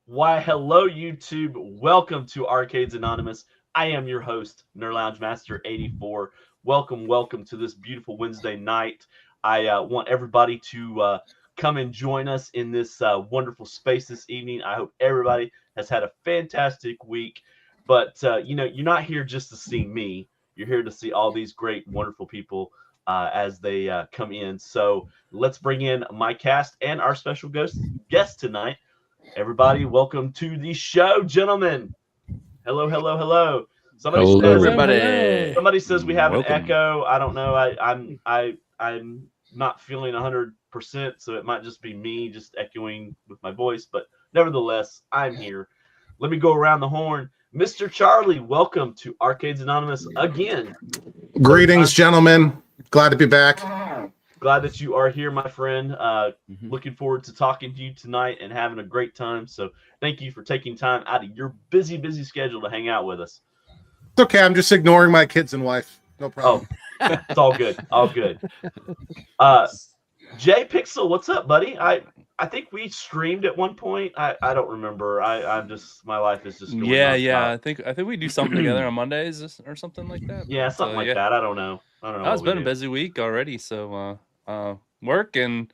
Why, hello, YouTube. Welcome to Arcades Anonymous. I am your host, Nerd Lounge Master 84. Welcome to this beautiful Wednesday night. I want everybody to come and join us in this wonderful space this evening. I hope everybody has had a fantastic week. But, you're not here just to see me. You're here to see all these great, wonderful people as they come in. So let's bring in my cast and our special guest tonight. Everybody, welcome to the show, gentlemen. Hello. Somebody Hello, says everybody. somebody says we have Welcome. an echo. I don't know. I'm not feeling 100%, so it might just be me just echoing with my voice. But nevertheless, I'm here. Let me go around the horn. Mr. Charlie, welcome to Arcades Anonymous again. Greetings, gentlemen. Glad to be back. Glad that you are here, my friend. Looking forward to talking to you tonight and having a great time. So thank you for taking time out of your busy schedule to hang out with us. It's okay. I'm just ignoring my kids and wife. No problem. Oh, it's all good. All good. Jay Pixel, what's up, buddy? I think we streamed at one point. I don't remember. I'm just, my life is just going Yeah. I think we do something together on Mondays or something like that. Yeah, something like that. I don't know. It's been a busy week already, so work and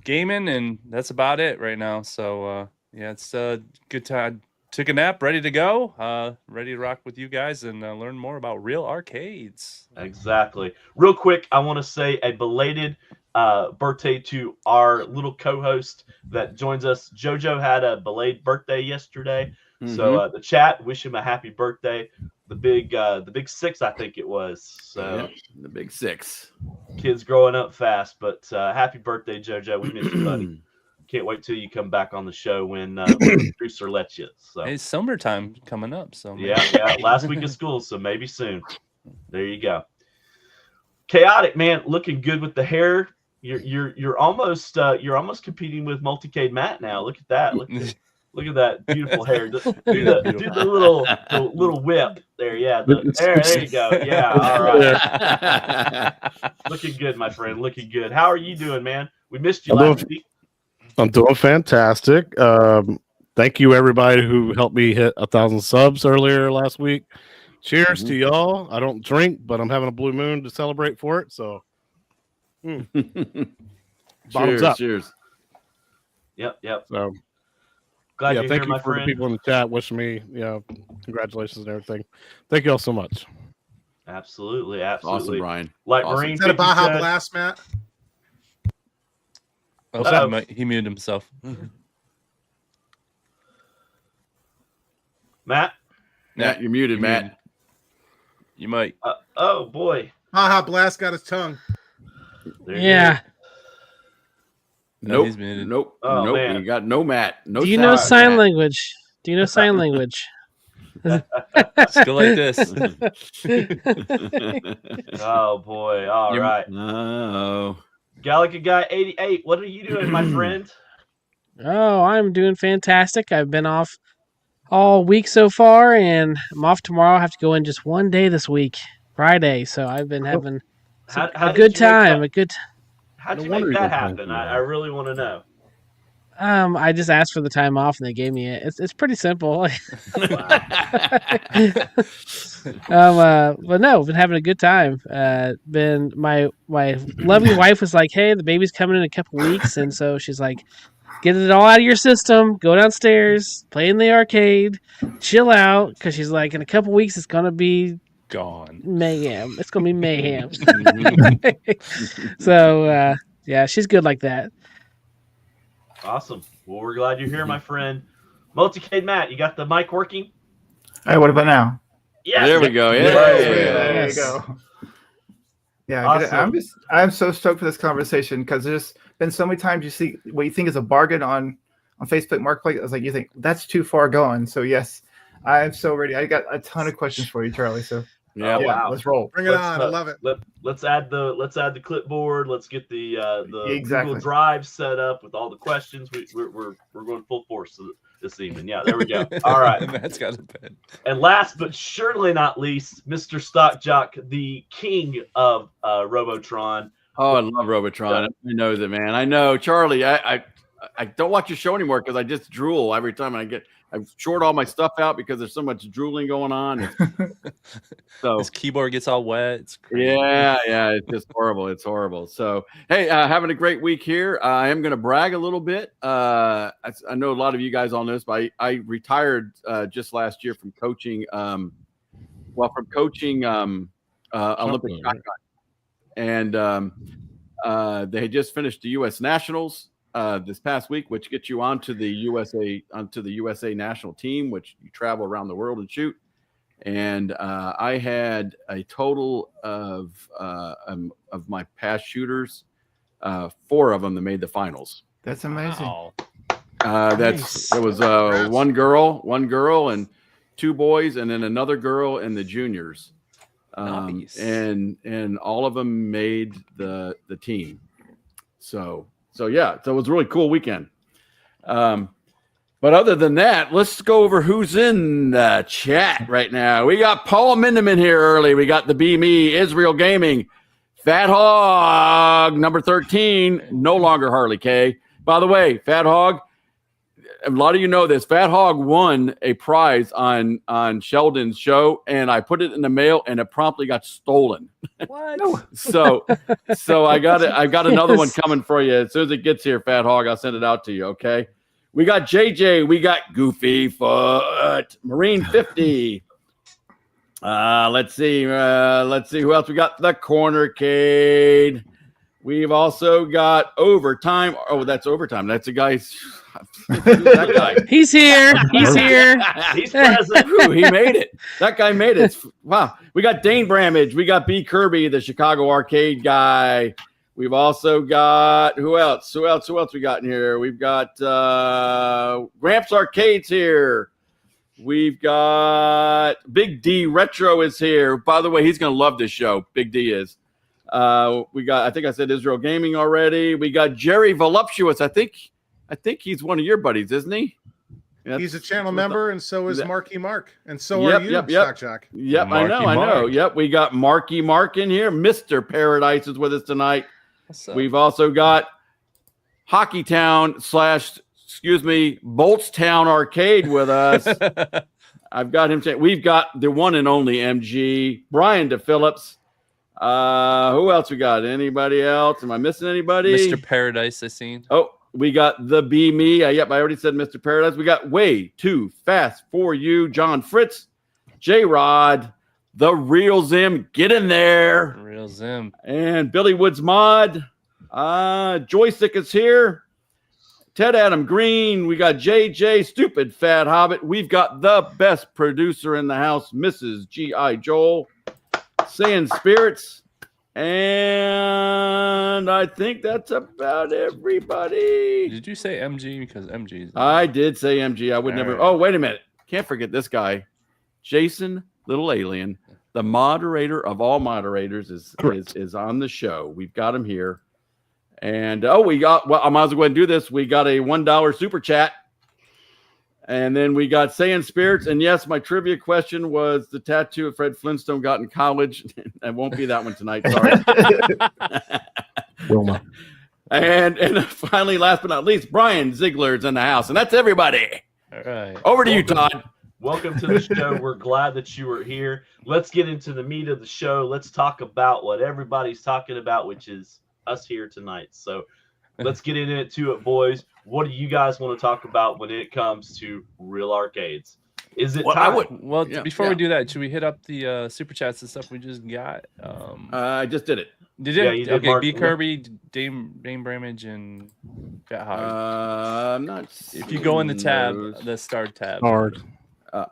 gaming, and that's about it right now. So it's a good time. Took a nap, ready to go, ready to rock with you guys and learn more about real arcades. Exactly. Real quick, I want to say a belated birthday to our little co-host that joins us. Jojo had a belated birthday yesterday, so the chat wish him a happy birthday. The big 6, I think it was. So the big 6. Kids growing up fast, but happy birthday, Jojo. We miss you, buddy. Can't wait till you come back on the show when the producer lets you. So it's summertime coming up, so yeah. Last week of school, so maybe soon. There you go. Chaotic, man, looking good with the hair. You're almost competing with Multicade Matt now. Look at that. Look at that beautiful hair. Do the little whip there. Yeah, there you go. Yeah, all right. Looking good, my friend. Looking good. How are you doing, man? We missed you last week. I'm doing fantastic. Thank you, everybody who helped me hit 1,000 subs earlier last week. Cheers to y'all. I don't drink, but I'm having a blue moon to celebrate for it. So, bottoms up. Cheers. Yep. So, glad you're thank here, you my for friend. the people in the chat wishing me, congratulations and everything. Thank you all so much. Absolutely. Awesome, Brian. Like awesome. Marine Is that a Baja said, Blast, Matt? Oh, he muted himself. Matt, You're muted, Matt. You might. Oh boy. Baja Blast got his tongue. There No, he's muted. Nope. Oh, nope. man. You got no Matt. No. Do you know sound, sign Matt. language? Do you know sign language? Let's go like this. Oh boy. All right. Oh. Gallica Guy 88. What are you doing, my friend? Oh, I'm doing fantastic. I've been off all week so far, and I'm off tomorrow. I have to go in just one day this week, Friday. So I've been having How a did good you make time. that- How'd you No make wonder that you happen? don't I really want to know. I just asked for the time off, and they gave me it. It's pretty simple. But no, been having a good time. Been my lovely wife was like, "Hey, the baby's coming in a couple weeks," and so she's like, "Get it all out of your system. Go downstairs, play in the arcade, chill out," because she's like, "In a couple weeks, it's gonna be Gone. mayhem. It's gonna be mayhem." So yeah, she's good like that. Awesome. Well, we're glad you're here, my friend. Multicade Matt, you got the mic working? Hey, what about now? Yeah. There we go. Yeah. There Yes. you go. Yeah, Awesome. I'm so stoked for this conversation because there's been so many times you see what you think is a bargain on Facebook Marketplace. It's like you think that's too far gone. So yes, I'm so ready. I got a ton of questions for you, Charlie. So Yeah. Wow. let's roll. Bring it on. I love it. Let's add the clipboard. Let's get the Exactly. Google Drive set up with all the questions. We're going full force this evening. Yeah, there we go. All right. Matt's got a pen. And last but surely not least, Mr. Stock Jock, the king of Robotron. Oh, I love Robotron. I know that, man. I know, Charlie. I don't watch your show anymore because I just drool every time I short all my stuff out because there's so much drooling going on. So His keyboard gets all wet. It's crazy. yeah, it's just horrible. It's horrible. So hey, having a great week here. I am going to brag a little bit. I know a lot of you guys all know this, but I retired just last year from coaching. Olympic shotgun, and they had just finished the U.S. Nationals this past week, which gets you onto the USA national team, which you travel around the world and shoot. And I had a total of my past shooters, 4 of them that made the finals. That's amazing. Wow. It was one girl, and 2 boys, and then another girl in the juniors. Nice. And all of them made the team. So it was a really cool weekend. But other than that, let's go over who's in the chat right now. We got Paul Mindeman here early. We got the Be Me, Israel Gaming, Fat Hog, number 13, no longer Harley K. By the way, Fat Hog, a lot of you know this. Fat Hog won a prize on Sheldon's show, and I put it in the mail, and it promptly got stolen. What? So I got another one coming for you as soon as it gets here. Fat Hog, I'll send it out to you. Okay. We got JJ. We got Goofy Foot, Marine 50. Let's see who else we got. The Cornercade. We've also got Overtime. Oh, that's Overtime. That's a guy. That guy. He's here. He's here. He's present. Ooh, he made it. That guy made it. Wow. We got Dane Bramage. We got B. Kirby, the Chicago arcade guy. We've also got who else? Who else we got in here? We've got Gramps Arcades here. We've got Big D Retro is here. By the way, he's gonna love this show. Big D is. We got, I think I said Israel Gaming already. We got Jerry Voluptuous. I think he's one of your buddies, isn't he? He's a channel member, and so is Marky Mark, and so are you, Yep. Jack. Yep, I know. Yep, we got Marky Mark in here. Mr. Paradise is with us tonight. We've also got Hockeytown / Boltstown Arcade with us. I've got him saying we've got the one and only MG, Brian DePhillips. Who else we got? Anybody else? Am I missing anybody? Mr. Paradise, I seen. Oh, we got the Be Me. Yep, I already said Mr. Paradise. We got Way Too Fast for You, John Fritz, J Rod, the Real Zim. Get in there. Real Zim. And Billy Woods Mod. Joystick is here. Ted Adam Green. We got JJ, Stupid Fat Hobbit. We've got the best producer in the house, Mrs. G.I. Joel. Saying Spirits. And I think that's about everybody. Did you say MG? Because MG. I did say MG. I would never. Right. Oh, wait a minute. Can't forget this guy. Jason Little Alien, the moderator of all moderators, is on the show. We've got him here. And I might as well go ahead and do this. We got a $1 super chat. And then we got Saying Spirits. And yes, my trivia question was the tattoo that Fred Flintstone got in college. It won't be that one tonight. Sorry. Wilma. And finally, last but not least, Brian Ziegler's in the house. And that's everybody. All right. Over to you, Todd. Welcome to the show. We're glad that you are here. Let's get into the meat of the show. Let's talk about what everybody's talking about, which is us here tonight. So let's get into it, boys. What do you guys want to talk about when it comes to real arcades? Is it time? Before we do that, should we hit up the super chats and stuff we just got? I just did it. Did you? Yeah, you did, okay, Mark. B. Kirby, Dame Bramage, and Fat Hog. I'm not. If you go in the tab, the start tab. Hard.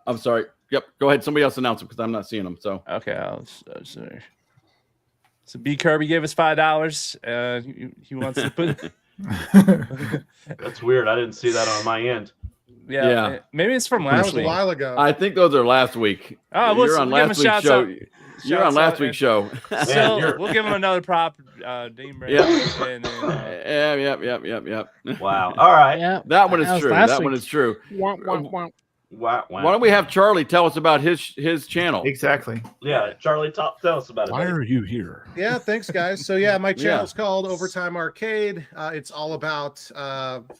I'm sorry. Yep. Go ahead. Somebody else announce them because I'm not seeing them. So Okay, I'll sorry. So B. Kirby gave us $5. He wants to put. That's weird. I didn't see that on my end. Yeah. Maybe it's from That last was a week. while ago. I think those are last week. Oh, You're on last week's show. You're on last week's show. So you're- we'll give him another prop. Dame Bramage. Yep. And then, Yep. Wow. All right. Yeah. That one is was true. last That week. one is true. Womp, womp, womp. Wow. Why don't we have Charlie tell us about his channel? Exactly. Yeah, Charlie, tell us about it. Why buddy. are you here? Yeah, thanks, guys. So yeah, my channel Yeah. is called Overtime Arcade. It's all about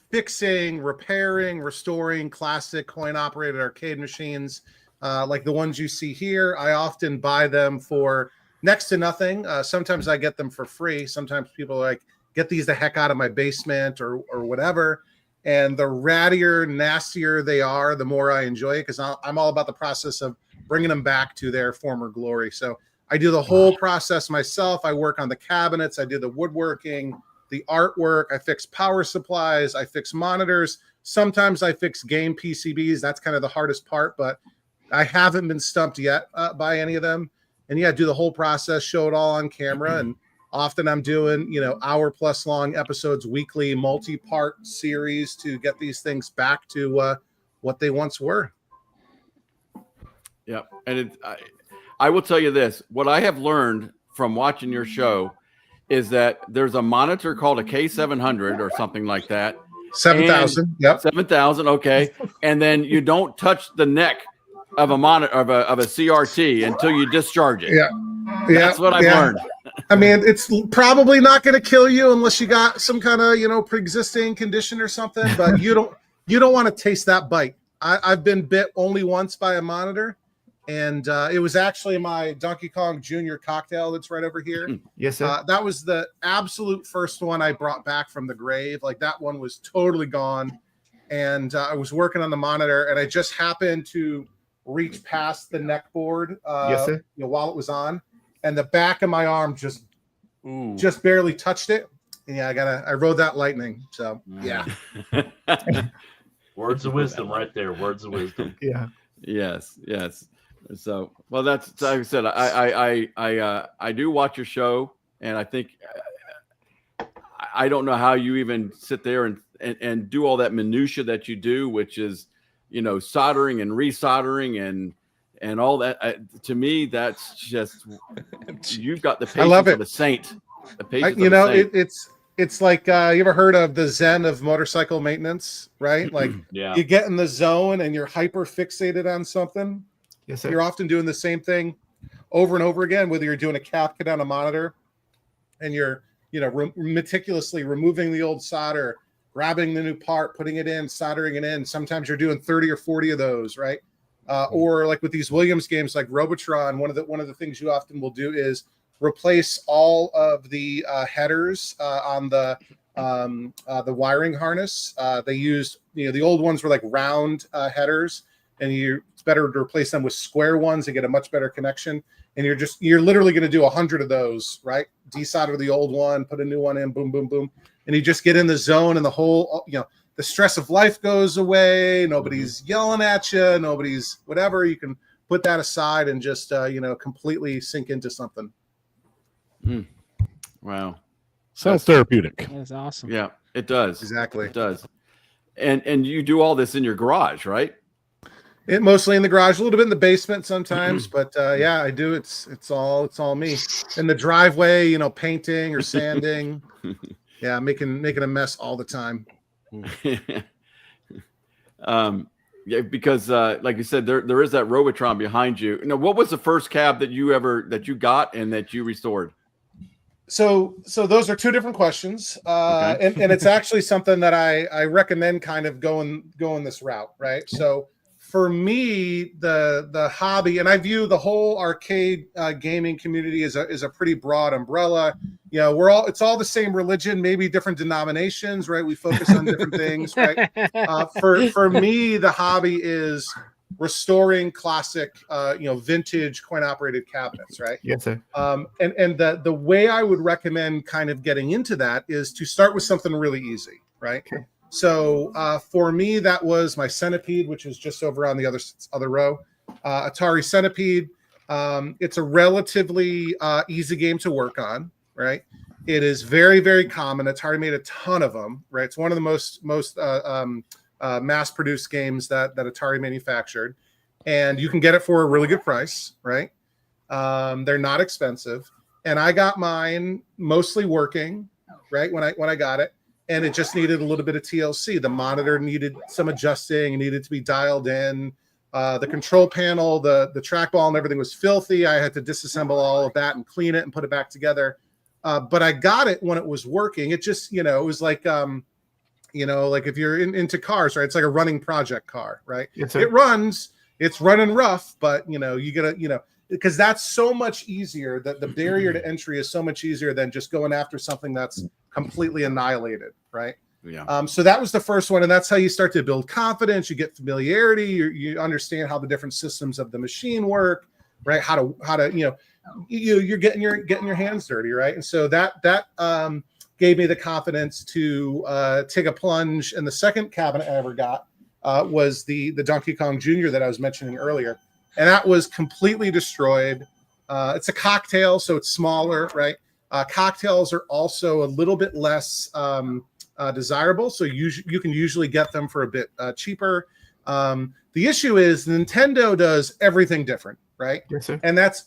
fixing, repairing, restoring classic coin-operated arcade machines, like the ones you see here. I often buy them for next to nothing. Sometimes I get them for free. Sometimes people are like, get these the heck out of my basement or whatever. And the rattier, nastier they are, the more I enjoy it, because I'm all about the process of bringing them back to their former glory. So I do the whole process myself. I work on the cabinets. I do the woodworking, the artwork. I fix power supplies. I fix monitors. Sometimes I fix game PCBs. That's kind of the hardest part, but I haven't been stumped yet by any of them. And yeah, do the whole process, show it all on camera. And often I'm doing, hour-plus long episodes weekly, multi-part series to get these things back to what they once were. Yeah, and I will tell you this: what I have learned from watching your show is that there's a monitor called a K700 or something like that. 7,000. Yep. 7,000. Okay, and then you don't touch the neck of a monitor of a CRT until you discharge it. Yeah. That's what I've learned. I mean, it's probably not going to kill you unless you got some kind of, pre-existing condition or something, but you don't want to taste that bite. I've been bit only once by a monitor, and it was actually my Donkey Kong Jr. cocktail that's right over here. Yes, sir. That was the absolute first one I brought back from the grave. Like, that one was totally gone, and I was working on the monitor, and I just happened to reach past the neck board Yes, sir. while it was on, and the back of my arm just barely touched it. And yeah, I rode that lightning. So yeah. Words of wisdom right there. Words of wisdom. Yeah. Yes. So, well, that's like I said. I do watch your show, and I think I don't know how you even sit there and do all that minutia that you do, which is, soldering and resoldering and all that. To me, that's just you've got the patience of a saint. The patience of a saint. It's like you ever heard of the Zen of motorcycle maintenance, right? Like Yeah. you get in the zone and you're hyper fixated on something. Yes, sir. You're often doing the same thing over and over again, whether you're doing a cap kit on a monitor and you're meticulously removing the old solder, grabbing the new part, putting it in, soldering it in. Sometimes you're doing 30 or 40 of those, right? Or like with these Williams games like Robotron, one of the things you often will do is replace all of the headers on the wiring harness. They used, the old ones were like round headers, and it's better to replace them with square ones to get a much better connection. And you're literally going to do 100 of those, right? Desolder the old one, put a new one in, boom, boom, boom, and you just get in the zone, and the whole, the stress of life goes away. Nobody's yelling at you. Nobody's whatever. You can put that aside and just completely sink into something. Wow. Sounds therapeutic. That's awesome. Yeah, it does. Exactly. It does. And you do all this in your garage, right? It mostly in the garage, a little bit in the basement sometimes, but yeah, I do. It's all me. In the driveway, painting or sanding. Yeah, making a mess all the time. Yeah, because like you said, there is that Robotron behind you. Now, what was the first cab that you got and that you restored? So those are two different questions, Okay. and it's actually something that I recommend kind of going this route, right? So for me, the hobby, and I view the whole arcade gaming community as a pretty broad umbrella. It's all the same religion, maybe different denominations, right? We focus on different things, right? For me, the hobby is restoring classic, vintage coin-operated cabinets, right? Yes, sir. And the way I would recommend kind of getting into that is to start with something really easy, right? Okay. So for me, that was my Centipede, which is just over on the other row. Atari Centipede. It's a relatively easy game to work on, right? It is very, very common. Atari made a ton of them, right? It's one of the most mass-produced games that Atari manufactured, and you can get it for a really good price, right? They're not expensive, and I got mine mostly working, right? When I got it, and it just needed a little bit of TLC. The monitor needed some adjusting, needed to be dialed in. The control panel, the trackball and everything was filthy. I had to disassemble all of that and clean it and put it back together. But I got it when it was working. It just, it was like, like if you're into cars, right? It's like a running project car, right? Yes, sir. It runs, it's running rough, but you gotta, because that's so much easier. That the barrier to entry is so much easier than just going after something that's completely annihilated, right? Yeah. So that was the first one, and that's how you start to build confidence. You get familiarity. You understand how the different systems of the machine work, right? How to you're getting your hands dirty, right? And so that gave me the confidence to take a plunge. And the second cabinet I ever got was the Donkey Kong Jr. that I was mentioning earlier, and that was completely destroyed. It's a cocktail, so it's smaller, right? Cocktails are also a little bit less desirable, so you can usually get them for a bit cheaper. The issue is Nintendo does everything different, right? Yes, sir. And that's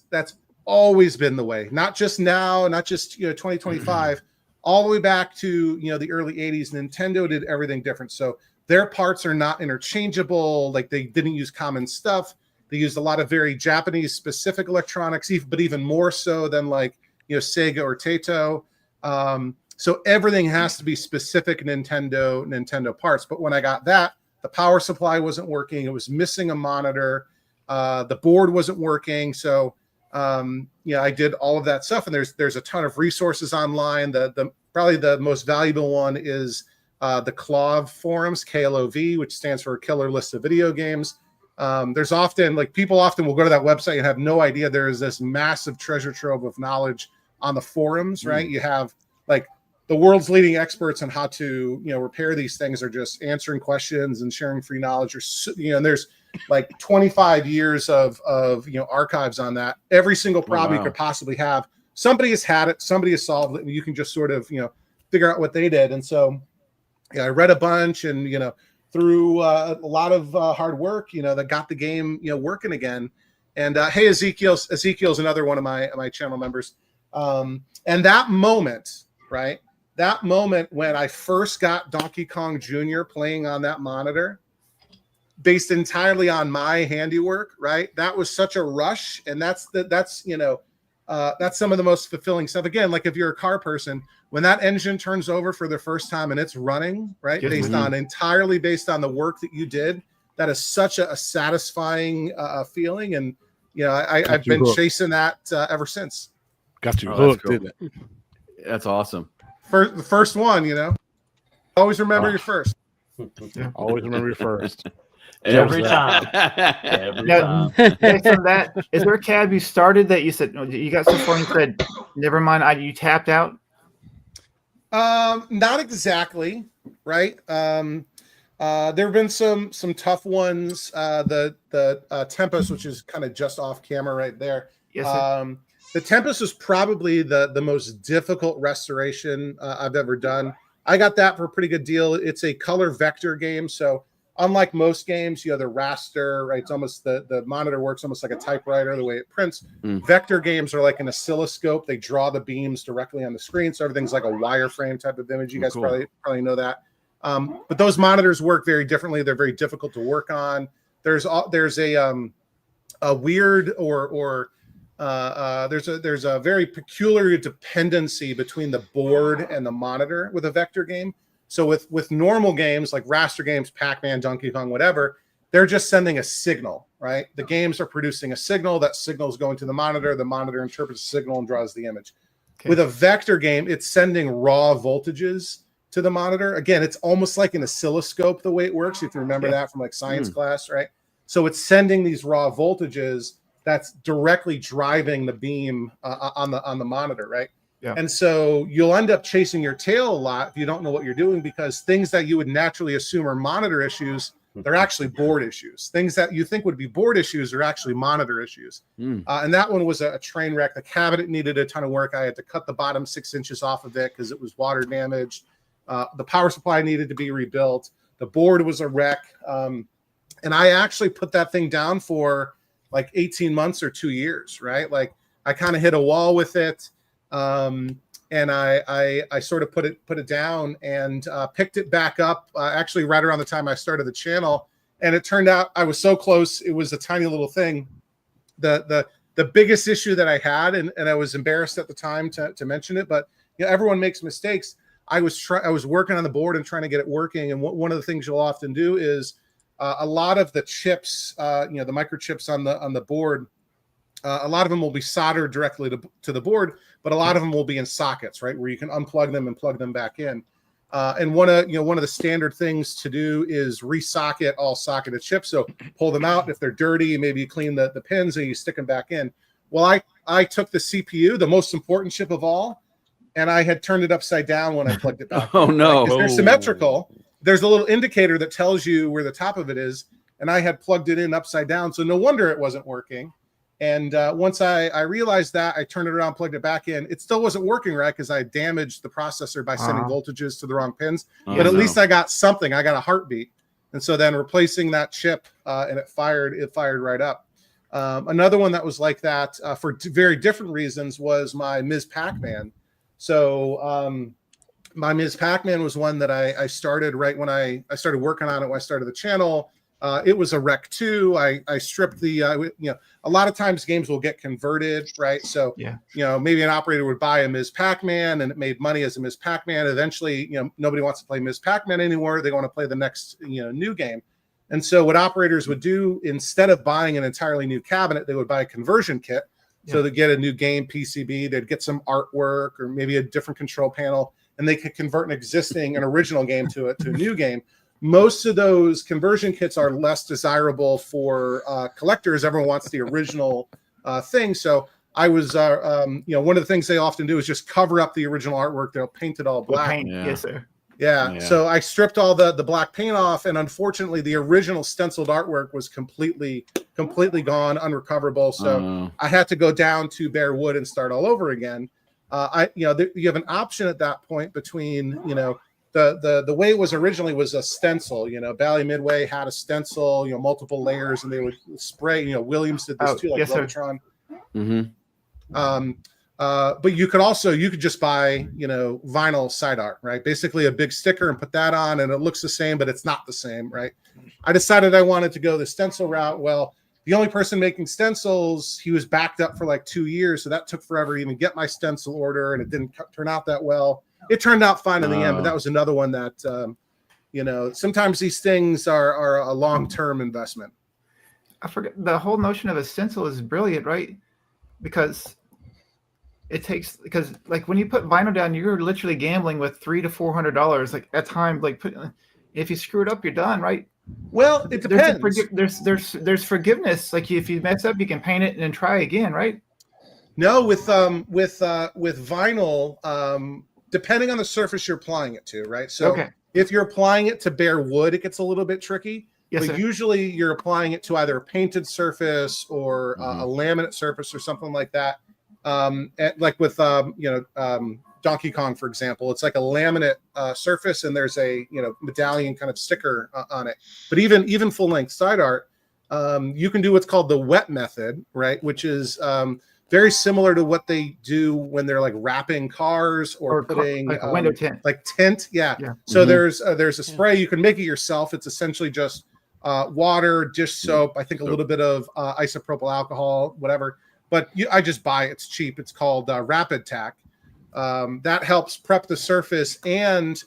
always been the way, not just now, not just 2025, all the way back to the early 80s. Nintendo did everything different, so their parts are not interchangeable. Like, they didn't use common stuff. They used a lot of very Japanese specific electronics, but even more so than like Sega or Taito. So everything has to be specific Nintendo parts. But when I got that, the power supply wasn't working. It was missing a monitor. The board wasn't working. So I did all of that stuff. And there's a ton of resources online. The probably the most valuable one is the KLOV forums, KLOV, which stands for Killer List of Video Games. There's often, like, people often will go to that website and have no idea there is this massive treasure trove of knowledge on the forums, right? You have like the world's leading experts on how to, repair these things are just answering questions and sharing free knowledge. And there's like 25 years of archives on that. Every single problem you could possibly have, somebody has had it, somebody has solved it, and you can just sort of, figure out what they did. And so I read a bunch, and, through a lot of hard work, that got the game, working again. And hey, Ezekiel's another one of my channel members. And that moment, right? That moment when I first got Donkey Kong Jr. playing on that monitor, based entirely on my handiwork, right? That was such a rush, and that's some of the most fulfilling stuff. Again, like if you're a car person, when that engine turns over for the first time and it's running, right, entirely based on the work that you did, that is such a satisfying feeling. And I've been chasing that ever since. Got you hooked, cool. didn't it? That's awesome. The first one, always remember your first. Always remember your first. Every time. Every time. Based on that, is there a cab you started that you said you got so far and you said, never mind, you tapped out? Not exactly, right? There have been some tough ones. The Tempest, which is kind of just off camera right there. Yes, sir. The Tempest is probably the most difficult restoration I've ever done. I got that for a pretty good deal. It's a color vector game, so unlike most games, the raster, right? It's almost the monitor works almost like a typewriter, the way it prints. Vector games are like an oscilloscope. They draw the beams directly on the screen, so everything's like a wireframe type of image. You guys probably know that. But those monitors work very differently. They're very difficult to work on. There's a weird there's a very peculiar dependency between the board and the monitor with a vector game. So with normal games like raster games, Pac-Man, Donkey Kong, whatever, they're just sending a signal, right? The games are producing a signal. That signal is going to the monitor. The monitor interprets the signal and draws the image. Okay. With a vector game, it's sending raw voltages to the monitor. Again, it's almost like an oscilloscope the way it works, if you remember that from like science class, right? So it's sending these raw voltages that's directly driving the beam on the monitor, right? Yeah. And so you'll end up chasing your tail a lot if you don't know what you're doing, because things that you would naturally assume are monitor issues, they're actually board issues. Things that you think would be board issues are actually monitor issues. And that one was a train wreck. The cabinet needed a ton of work. I had to cut the bottom 6 inches off of it because it was water damaged. The power supply needed to be rebuilt. The board was a wreck. And I actually put that thing down for like 18 months or 2 years, right? Like I kind of hit a wall with it. and I sort of put it down and picked it back up actually right around the time I started the channel, and it turned out I was so close. It was a tiny little thing. The biggest issue that I had, and I was embarrassed at the time to mention it, but everyone makes mistakes. I was working on the board and trying to get it working, and one of the things you'll often do is a lot of the chips, the microchips on the board, a lot of them will be soldered directly to the board, but a lot of them will be in sockets, right, where you can unplug them and plug them back in. And one of the standard things to do is resocket all socketed chips. So pull them out. If they're dirty, maybe you clean the pins and you stick them back in. Well, I took the CPU, the most important chip of all, and I had turned it upside down when I plugged it back. Oh, no. Right? They're symmetrical. There's a little indicator that tells you where the top of it is, and I had plugged it in upside down. So no wonder it wasn't working. And once I realized that, I turned it around, plugged it back in. It still wasn't working right because I damaged the processor by sending voltages to the wrong pins. But at least I got something. I got a heartbeat. And so then replacing that chip, and it fired right up. Another one that was like that for very different reasons was my Ms. Pac-Man. So my Ms. Pac-Man was one that I started right when I started working on it when I started the channel. It was a Rec 2. I stripped the, a lot of times games will get converted, right? So, maybe an operator would buy a Ms. Pac-Man and it made money as a Ms. Pac-Man. Eventually, nobody wants to play Ms. Pac-Man anymore. They want to play the next, new game. And so what operators would do, instead of buying an entirely new cabinet, they would buy a conversion kit. So they get a new game PCB, they'd get some artwork or maybe a different control panel, and they could convert an original game to a new game. Most of those conversion kits are less desirable for collectors. Everyone wants the original thing. So I was, one of the things they often do is just cover up the original artwork. They'll paint it all black. Yes, sir. Yeah. So I stripped all the black paint off, and unfortunately, the original stenciled artwork was completely gone, unrecoverable. So I had to go down to bare wood and start all over again. You have an option at that point between, the way it was originally was a stencil. Bally Midway had a stencil, multiple layers, and they would spray. Williams did this too, like Robotron. But you could just buy, vinyl side art, right? Basically a big sticker and put that on, and it looks the same, but it's not the same, right? I decided I wanted to go the stencil route. Well, the only person making stencils, he was backed up for like 2 years, so that took forever to even get my stencil order, and it didn't turn out that well. It turned out fine in the end, but that was another one that, sometimes these things are a long-term investment. I forget, the whole notion of a stencil is brilliant, right? Because like when you put vinyl down, you're literally gambling with $300 to $400. Like at times, if you screw it up, you're done, right? Well, it depends. There's forgiveness. Like if you mess up, you can paint it and then try again, right? No, with vinyl, depending on the surface you're applying it to, right? So if you're applying it to bare wood, it gets a little bit tricky. Yes, but usually you're applying it to either a painted surface or a laminate surface or something like that. Like with Donkey Kong, for example, it's like a laminate surface, and there's a medallion kind of sticker on it. But even full length side art, you can do what's called the wet method, right? Which is very similar to what they do when they're like wrapping cars or putting like a window tint, like tint. Yeah. So there's a spray. You can make it yourself. It's essentially just water, dish soap, I think a little bit of isopropyl alcohol, whatever. But I just buy it. It's cheap. It's called Rapid Tack. That helps prep the surface, and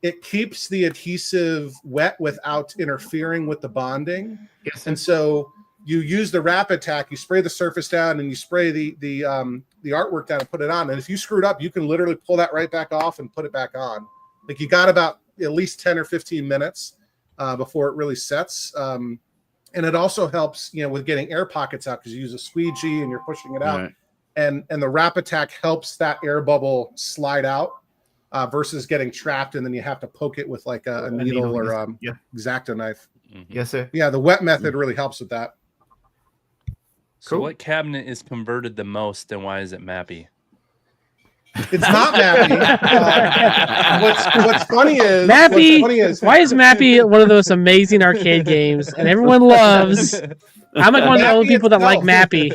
it keeps the adhesive wet without interfering with the bonding. Yes. And so you use the Rapid Tack, you spray the surface down, and you spray the artwork down and put it on. And if you screw it up, you can literally pull that right back off and put it back on. Like you got about at least 10 or 15 minutes before it really sets. And it also helps, with getting air pockets out, because you use a squeegee and you're pushing it out. Right. And the Rapid Tack helps that air bubble slide out versus getting trapped, and then you have to poke it with like a needle or X-Acto knife. Yes, sir. Yeah, the wet method really helps with that. So what cabinet is converted the most, and why is it Mappy? It's not Mappy. What's funny is Why is Mappy one of those amazing arcade games and everyone loves? I'm like one of the only people that like Mappy.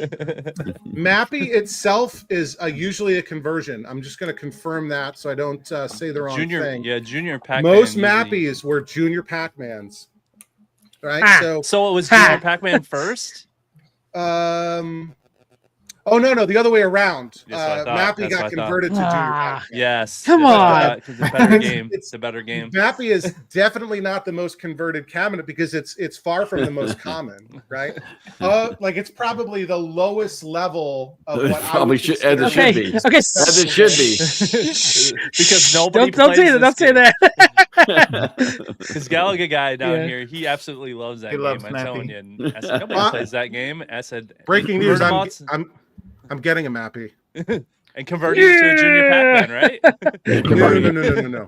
Mappy itself is usually a conversion. I'm just going to confirm that so I don't say the wrong thing. Yeah, Junior Pac-Man. Most Mappies were Junior Pac-Mans, right? So it was Junior Pac-Man first. Oh no, the other way around. Mappy got converted to Junior Pac-Man. Yes. Come on. It's a better game. It's a better game. Mappy is definitely not the most converted cabinet because it's far from the most common, right? Like it's probably the lowest level of what probably should be. Okay. As it should be. Because nobody don't say that. Don't say that. Because Gallagher guy down here, he absolutely loves that game. loves I'm Mappy. telling you. And I said, nobody plays that game. I said, breaking news. I'm getting a Mappy. And converting it to a Junior Pac-Man, right? No.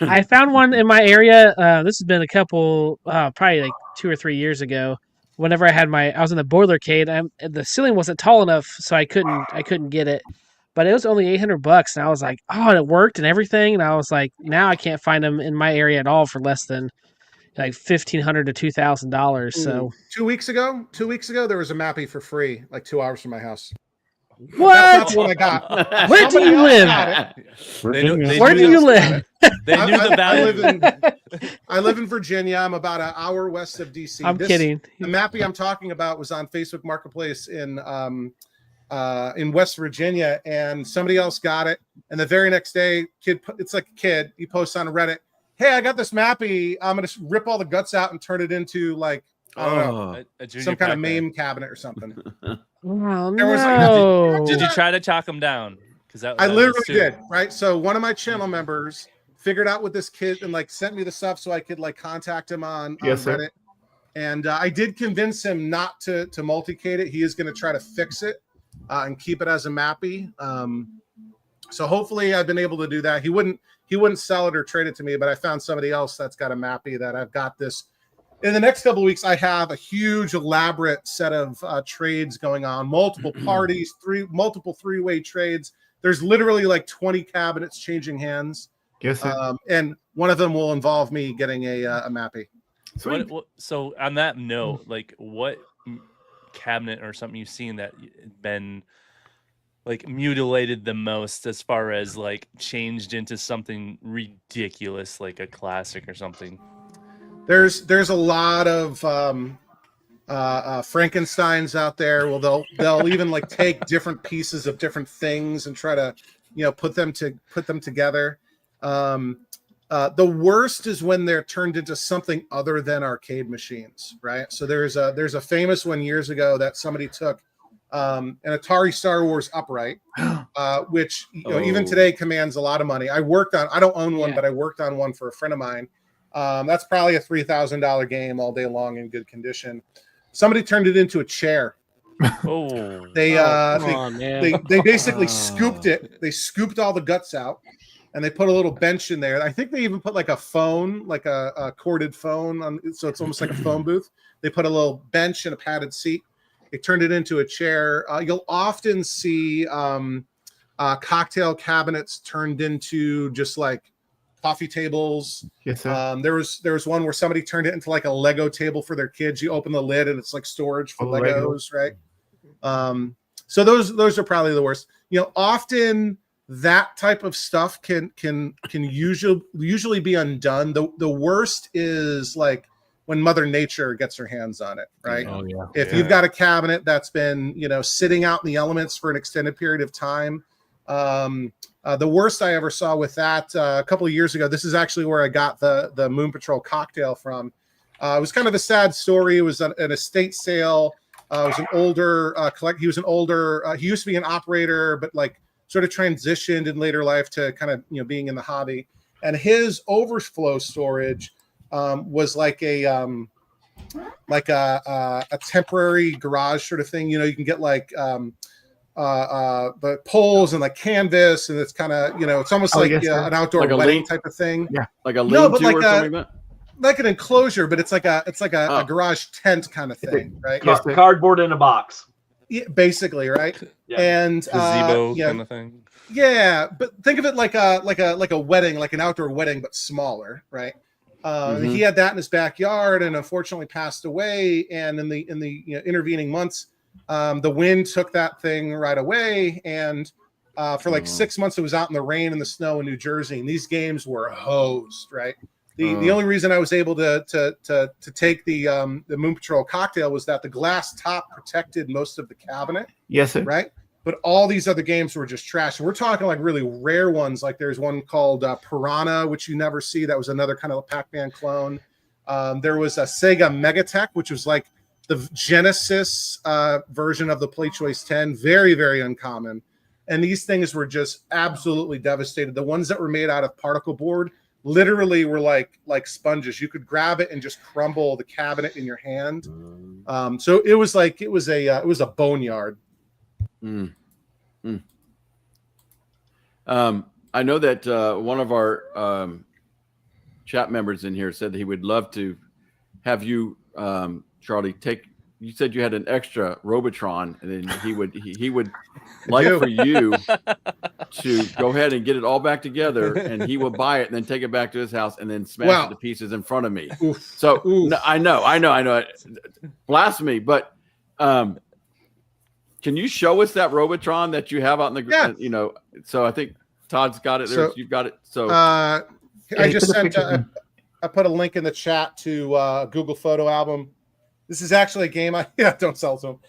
I found one in my area. This has been a couple, probably like 2 or 3 years ago. Whenever I was in the Boilercade, the ceiling wasn't tall enough, so I couldn't get it. But it was only $800, and I was like, oh, and it worked and everything. And I was like, now I can't find them in my area at all for less than like $1,500 to $2,000. So 2 weeks ago, there was a Mappy for free, like 2 hours from my house. what? That's what I got. Where do you live? Where do you live? They knew the value. I live in Virginia. I'm about an hour west of DC. I'm kidding. The Mappy I'm talking about was on Facebook Marketplace in West Virginia, and somebody else got it. And the very next day, it's like a kid. He posts on Reddit, "Hey, I got this Mappy. I'm gonna rip all the guts out and turn it into like I don't know, some kind of MAME cabinet or something." Oh no! Did you try to talk him down? Because I literally did. Right. So one of my channel members figured out what this kid and like sent me the stuff so I could like contact him on Reddit. And I did convince him not to multicade it. He is going to try to fix it and keep it as a Mappy. So hopefully I've been able to do that. He wouldn't sell it or trade it to me, but I found somebody else that's got a Mappy that I've got this. In the next couple of weeks, I have a huge, elaborate set of trades going on, multiple parties, multiple three-way trades. There's literally like 20 cabinets changing hands. Yes, and one of them will involve me getting a Mappy. So on that note, like what cabinet or something you've seen that been like mutilated the most as far as like changed into something ridiculous, like a classic or something? There's a lot of Frankensteins out there. Well, they'll even like take different pieces of different things and try to put them together. The worst is when they're turned into something other than arcade machines, right? So there's a famous one years ago that somebody took an Atari Star Wars upright, which even today commands a lot of money. I don't own one, but I worked on one for a friend of mine. That's probably a $3,000 game all day long in good condition. Somebody turned it into a chair. They basically scooped it. They scooped all the guts out, and they put a little bench in there. I think they even put like a phone, like a corded phone on, so it's almost like a phone booth. They put a little bench and a padded seat. They turned it into a chair. You'll often see cocktail cabinets turned into just like coffee tables. Yes, sir. There was one where somebody turned it into like a Lego table for their kids. You open the lid and it's like storage for Legos, right? So those are probably the worst. Often that type of stuff can usually be undone. The worst is like when Mother Nature gets her hands on it, right? Oh, yeah. If you've got a cabinet that's been sitting out in the elements for an extended period of time. The worst I ever saw with that a couple of years ago. This is actually where I got the Moon Patrol cocktail from. It was kind of a sad story. It was an estate sale. It was an older he was an older. He used to be an operator, but like sort of transitioned in later life to kind of being in the hobby. And his overflow storage was like a temporary garage sort of thing. You can get like the poles and like canvas, and it's kind of it's almost like an outdoor like wedding type of thing. Yeah, like a lean-to or something like that. Like an enclosure, but it's like a garage tent kind of thing, right? Cardboard in a box. Yeah, basically, right? Yeah. And Gazebo yeah, kind of thing. yeah, but think of it like a wedding, like an outdoor wedding, but smaller, right? He had that in his backyard, and unfortunately passed away. And in the intervening months, the wind took that thing right away, and for like 6 months, it was out in the rain and the snow in New Jersey, and these games were hosed, right? The only reason I was able to take the Moon Patrol cocktail was that the glass top protected most of the cabinet. Yes, sir. Right. But all these other games were just trash. And we're talking like really rare ones. Like there's one called Piranha, which you never see. That was another kind of Pac-Man clone. There was a Sega Megatech, which was like the Genesis version of the Play Choice 10. Very, very uncommon. And these things were just absolutely devastated. The ones that were made out of particle board literally were like sponges. You could grab it and just crumble the cabinet in your hand. So it was a boneyard. I know that one of our chat members in here said that he would love to have you, Charlie, you said you had an extra Robotron, and then he would like for you to go ahead and get it all back together, and he will buy it and then take it back to his house and then smash it to pieces in front of me. Oof. So no, I know, blasphemy, but can you show us that Robotron that you have out in the so I think Todd's got it there. So, you've got it. So I just sent I put a link in the chat to Google Photo Album. This is actually a game don't sell to them.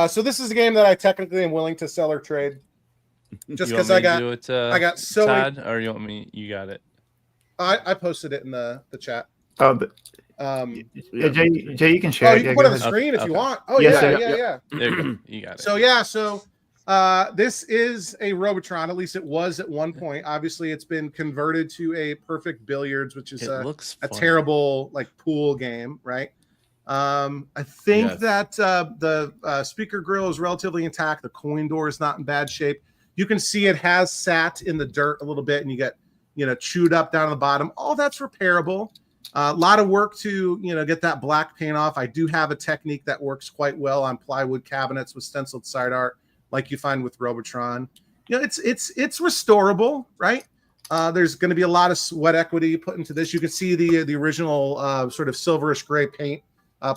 So this is a game that I technically am willing to sell or trade. Just because I got so Todd, or you want me? You got it. I posted it in the chat. Oh, but Jay, you can share. Oh, you can put it on the screen if you want. Oh, yes, yeah. There you go. You got it. So this is a Robotron. At least it was at one point. Obviously, it's been converted to a Perfect Billiards, which is a terrible like pool game, right? I think that the speaker grill is relatively intact. The coin door is not in bad shape. You can see it has sat in the dirt a little bit, and you get chewed up down on the bottom. All that's repairable. A lot of work to get that black paint off. I do have a technique that works quite well on plywood cabinets with stenciled side art, like you find with Robotron. It's restorable, right? There's going to be a lot of sweat equity put into this. You can see the original sort of silverish gray paint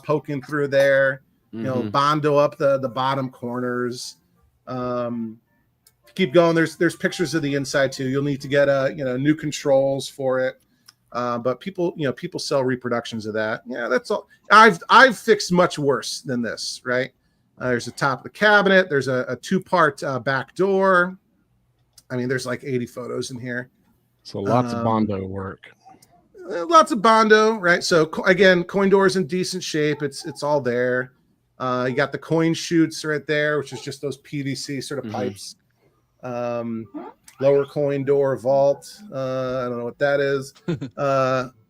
poking through there. Bondo up the bottom corners. Keep going. There's pictures of the inside too. You'll need to get new controls for it. But people sell reproductions of that. Yeah, that's all. I've fixed much worse than this, right? There's the top of the cabinet. There's a two-part back door. I mean, there's like 80 photos in here. So lots of Bondo work. Lots of Bondo, right? So again, coin door is in decent shape. It's all there. You got the coin chutes right there, which is just those PVC sort of pipes. Lower coin door vault. I don't know what that is.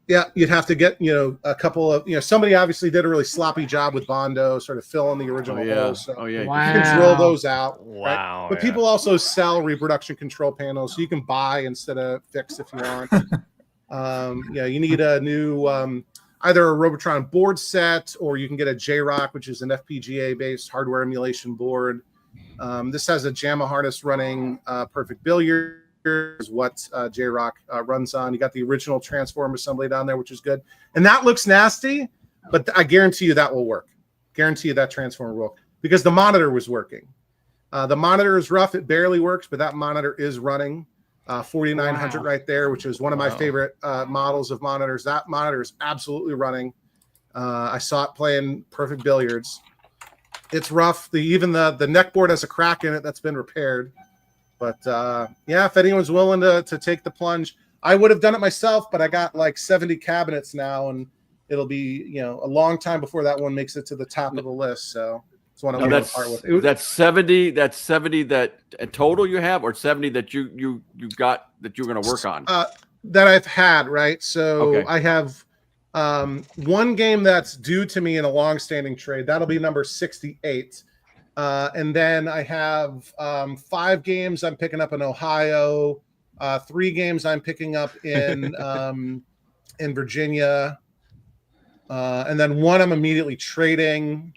Yeah, you'd have to get a couple of somebody obviously did a really sloppy job with Bondo, sort of filling the original holes. So you can drill those out. Wow! Right? But people also sell reproduction control panels, so you can buy instead of fix if you want. You need a new either a Robotron board set, or you can get a J-Rock, which is an FPGA based hardware emulation board. This has a JAMA harness running Perfect Billiards, is what J-Rock runs on. You got the original transform assembly down there, which is good. And that looks nasty, but I guarantee you that will work. Guarantee you that transformer will, because the monitor was working. The monitor is rough. It barely works, but that monitor is running. 4900 right there, which is one of my favorite models of monitors. That monitor is absolutely running. I saw it playing Perfect Billiards. It's rough. Even the neck board has a crack in it that's been repaired. But if anyone's willing to take the plunge, I would have done it myself, but I got like 70 cabinets now, and it'll be a long time before that one makes it to the top of the list. So it's one I want to part with. That's 70. That's 70 that total you have, or 70 that you got that you're going to work on. That I've had, right? So I have one game that's due to me in a long-standing trade. That'll be number 68. And then I have 5 games I'm picking up in Ohio, 3 games I'm picking up in Virginia, and then one I'm immediately trading.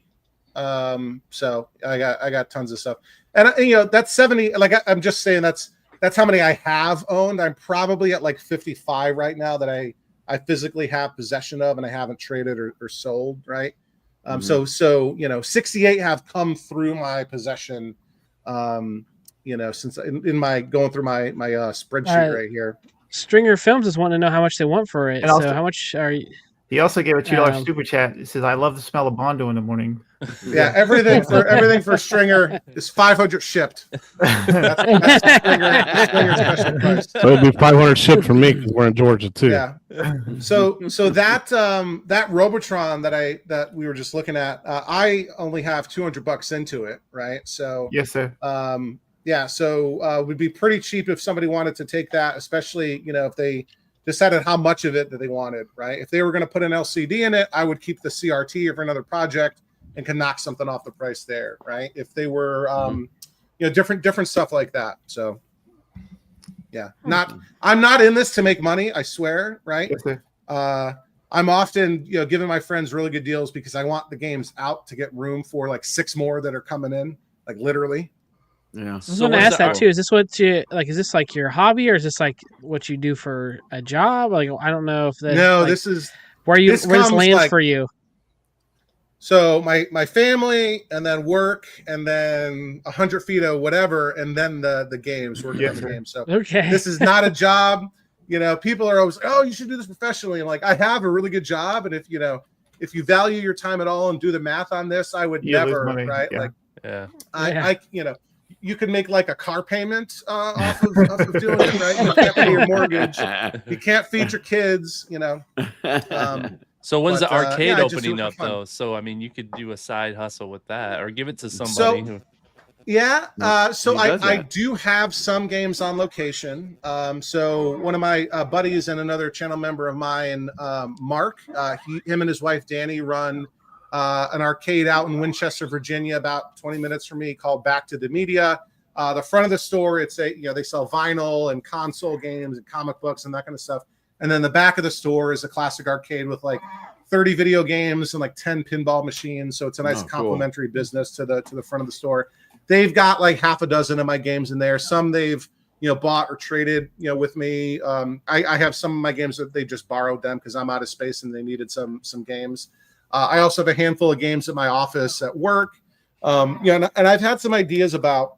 So I got tons of stuff, and that's 70. Like I'm just saying that's how many I have owned. I'm probably at like 55 right now that I physically have possession of, and I haven't traded or sold. Right. So 68 have come through my possession. Since in my going through my spreadsheet right here. Stringer Films is wanting to know how much they want for it. And also- so how much are you? He also gave a $2 Um, super chat. He says, "I love the smell of Bondo in the morning." Yeah, everything for Stringer is 500 shipped. That's Stringer special price. So it'll be 500 shipped for me because we're in Georgia too. Yeah. So that Robotron that we were just looking at, I only have $200 into it, right? So Yes, sir. yeah, so it would be pretty cheap if somebody wanted to take that, especially if they decided how much of it that they wanted, right? If they were going to put an LCD in it, I would keep the CRT for another project and can knock something off the price there, right? If they were, different stuff like that. So, yeah, I'm not in this to make money, I swear, right? Yes, sir. I'm often, giving my friends really good deals because I want the games out to get room for like 6 more that are coming in, like literally. Yeah. I was going to ask that too. Is this what you like? Is this like your hobby, or is this like what you do for a job? Like, I don't know if that. No, like, this is where this lands like, for you. So my family, and then work, and then 100 feet of whatever, and then the games, working on the games. So Okay, this is not a job. People are always, oh, you should do this professionally. I'm like, I have a really good job, and if you value your time at all and do the math on this, I would never, right? Yeah. Like, Yeah. I you could make like a car payment off of doing it, right? You can't pay your mortgage. You can't feed your kids, So when's the arcade I just do opening it for up fun. though? So I mean, you could do a side hustle with that, or give it to somebody. So I that. do have some games on location. So one of my buddies and another channel member of mine, Mark, him and his wife Danny run an arcade out in Winchester, Virginia, about 20 minutes from me, called Back to the Media. The front of the store, they sell vinyl and console games and comic books and that kind of stuff. And then the back of the store is a classic arcade with like 30 video games and like 10 pinball machines. So it's a nice complementary business to the front of the store. They've got like half a dozen of my games in there. Some they've bought or traded with me. I have some of my games that they just borrowed them because I'm out of space and they needed some games. I also have a handful of games at my office at work. And I've had some ideas about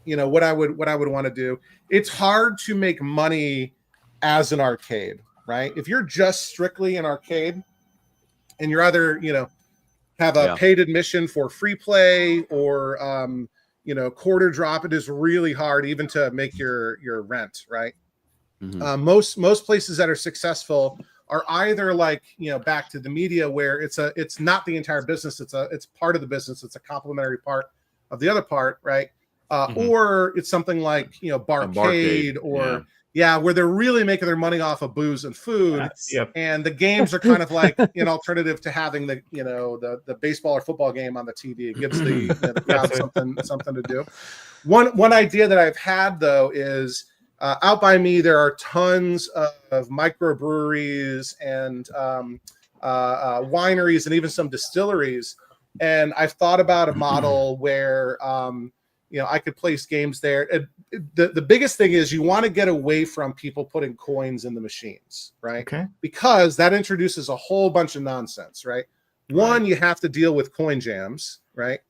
what I would want to do. It's hard to make money as an arcade, right? If you're just strictly an arcade and you're either have a paid admission for free play or quarter drop, it is really hard even to make your rent, right? Mm-hmm. Most places that are successful are either like Back to the Media, where it's not the entire business, it's part of the business, it's a complementary part of the other part, right? Or it's something like Barcade or where they're really making their money off of booze and food. And the games are kind of like an alternative to having the baseball or football game on the TV. It gives the crowd something to do. One idea that I've had though is out by me there are tons of microbreweries and wineries and even some distilleries, and I've thought about a model where I could place games there. The biggest thing is you want to get away from people putting coins in the machines, right? Okay. Because that introduces a whole bunch of nonsense, right? One, you have to deal with coin jams, right?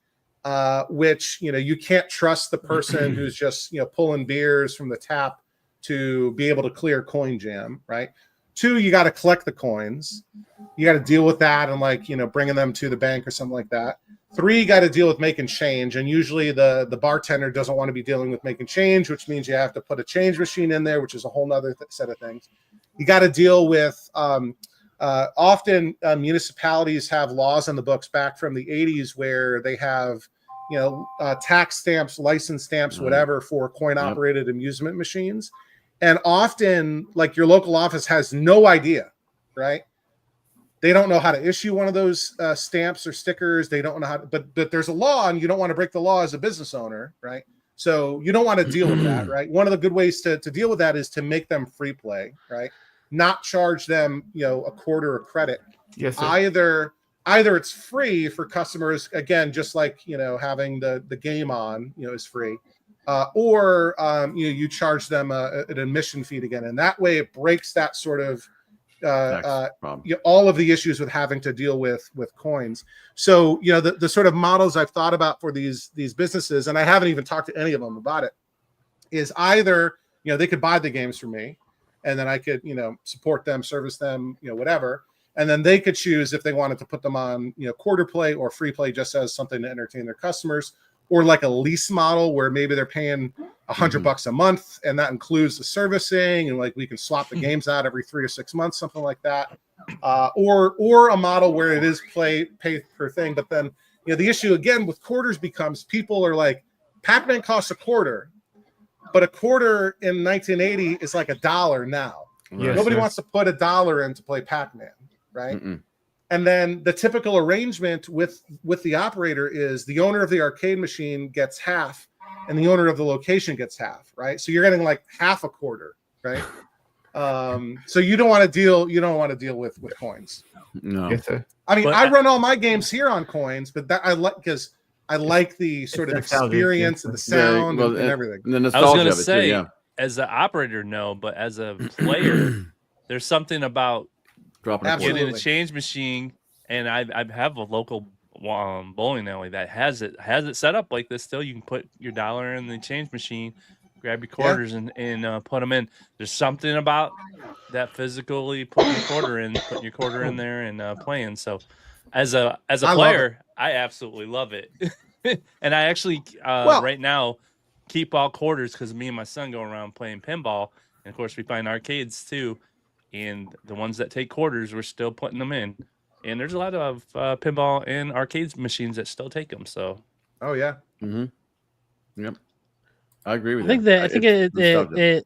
Which you can't trust the person who's just pulling beers from the tap to be able to clear coin jam, right? Two, you got to collect the coins. You got to deal with that and bringing them to the bank or something like that. Three, you got to deal with making change, and usually the bartender doesn't want to be dealing with making change, which means you have to put a change machine in there, which is a whole nother set of things. You got to deal with often municipalities have laws on the books back from the 80s where they have tax stamps, license stamps, whatever, for coin operated amusement machines. And often like your local office has no idea, right? They don't know how to issue one of those stamps or stickers. They don't know how to, but there's a law and you don't want to break the law as a business owner, right? So you don't want to deal with that, right? One of the good ways to deal with that is to make them free play, right? Not charge them, a quarter of credit. Yes, sir. Either either it's free for customers, again, just like, having the game on, is free, or you charge them an admission fee again, and that way it breaks that sort of all of the issues with having to deal with coins. So the sort of models I've thought about for these businesses, and I haven't even talked to any of them about it, is either they could buy the games from me, and then I could support them, service them, whatever. And then they could choose if they wanted to put them on, quarter play or free play, just as something to entertain their customers, or like a lease model where maybe they're paying $100 a month, and that includes the servicing, and like we can swap the games out every 3 or 6 months, something like that, or a model where it is pay per thing. But then the issue again with quarters becomes people are like, Pac-Man costs $0.25, but $0.25 in 1980 is like $1 now. Yes, Nobody wants to put $1 in to play Pac-Man. Right. And then the typical arrangement with the operator is the owner of the arcade machine gets half and the owner of the location gets half. Right. So you're getting like half a quarter. Right. So you don't want to deal with coins. No. Yes, sir. I mean, I run all my games here on coins, but that I like the sort of experience and the sound and everything. And the I was nostalgia going to of it say, too, yeah. as an operator, no, but as a player, there's something about Dropping a quarter. getting a change machine, and I have a local bowling alley that has it set up like this. Still, you can put your dollar in the change machine, grab your quarters, and put them in. There's something about that physically putting your quarter in there and playing. So, as a player, I absolutely love it. And I actually right now keep all quarters because me and my son go around playing pinball, and of course we find arcades too. And the ones that take quarters, we're still putting them in. And there's a lot of pinball and arcade machines that still take them. So, oh yeah, Yep, I agree with I think that. that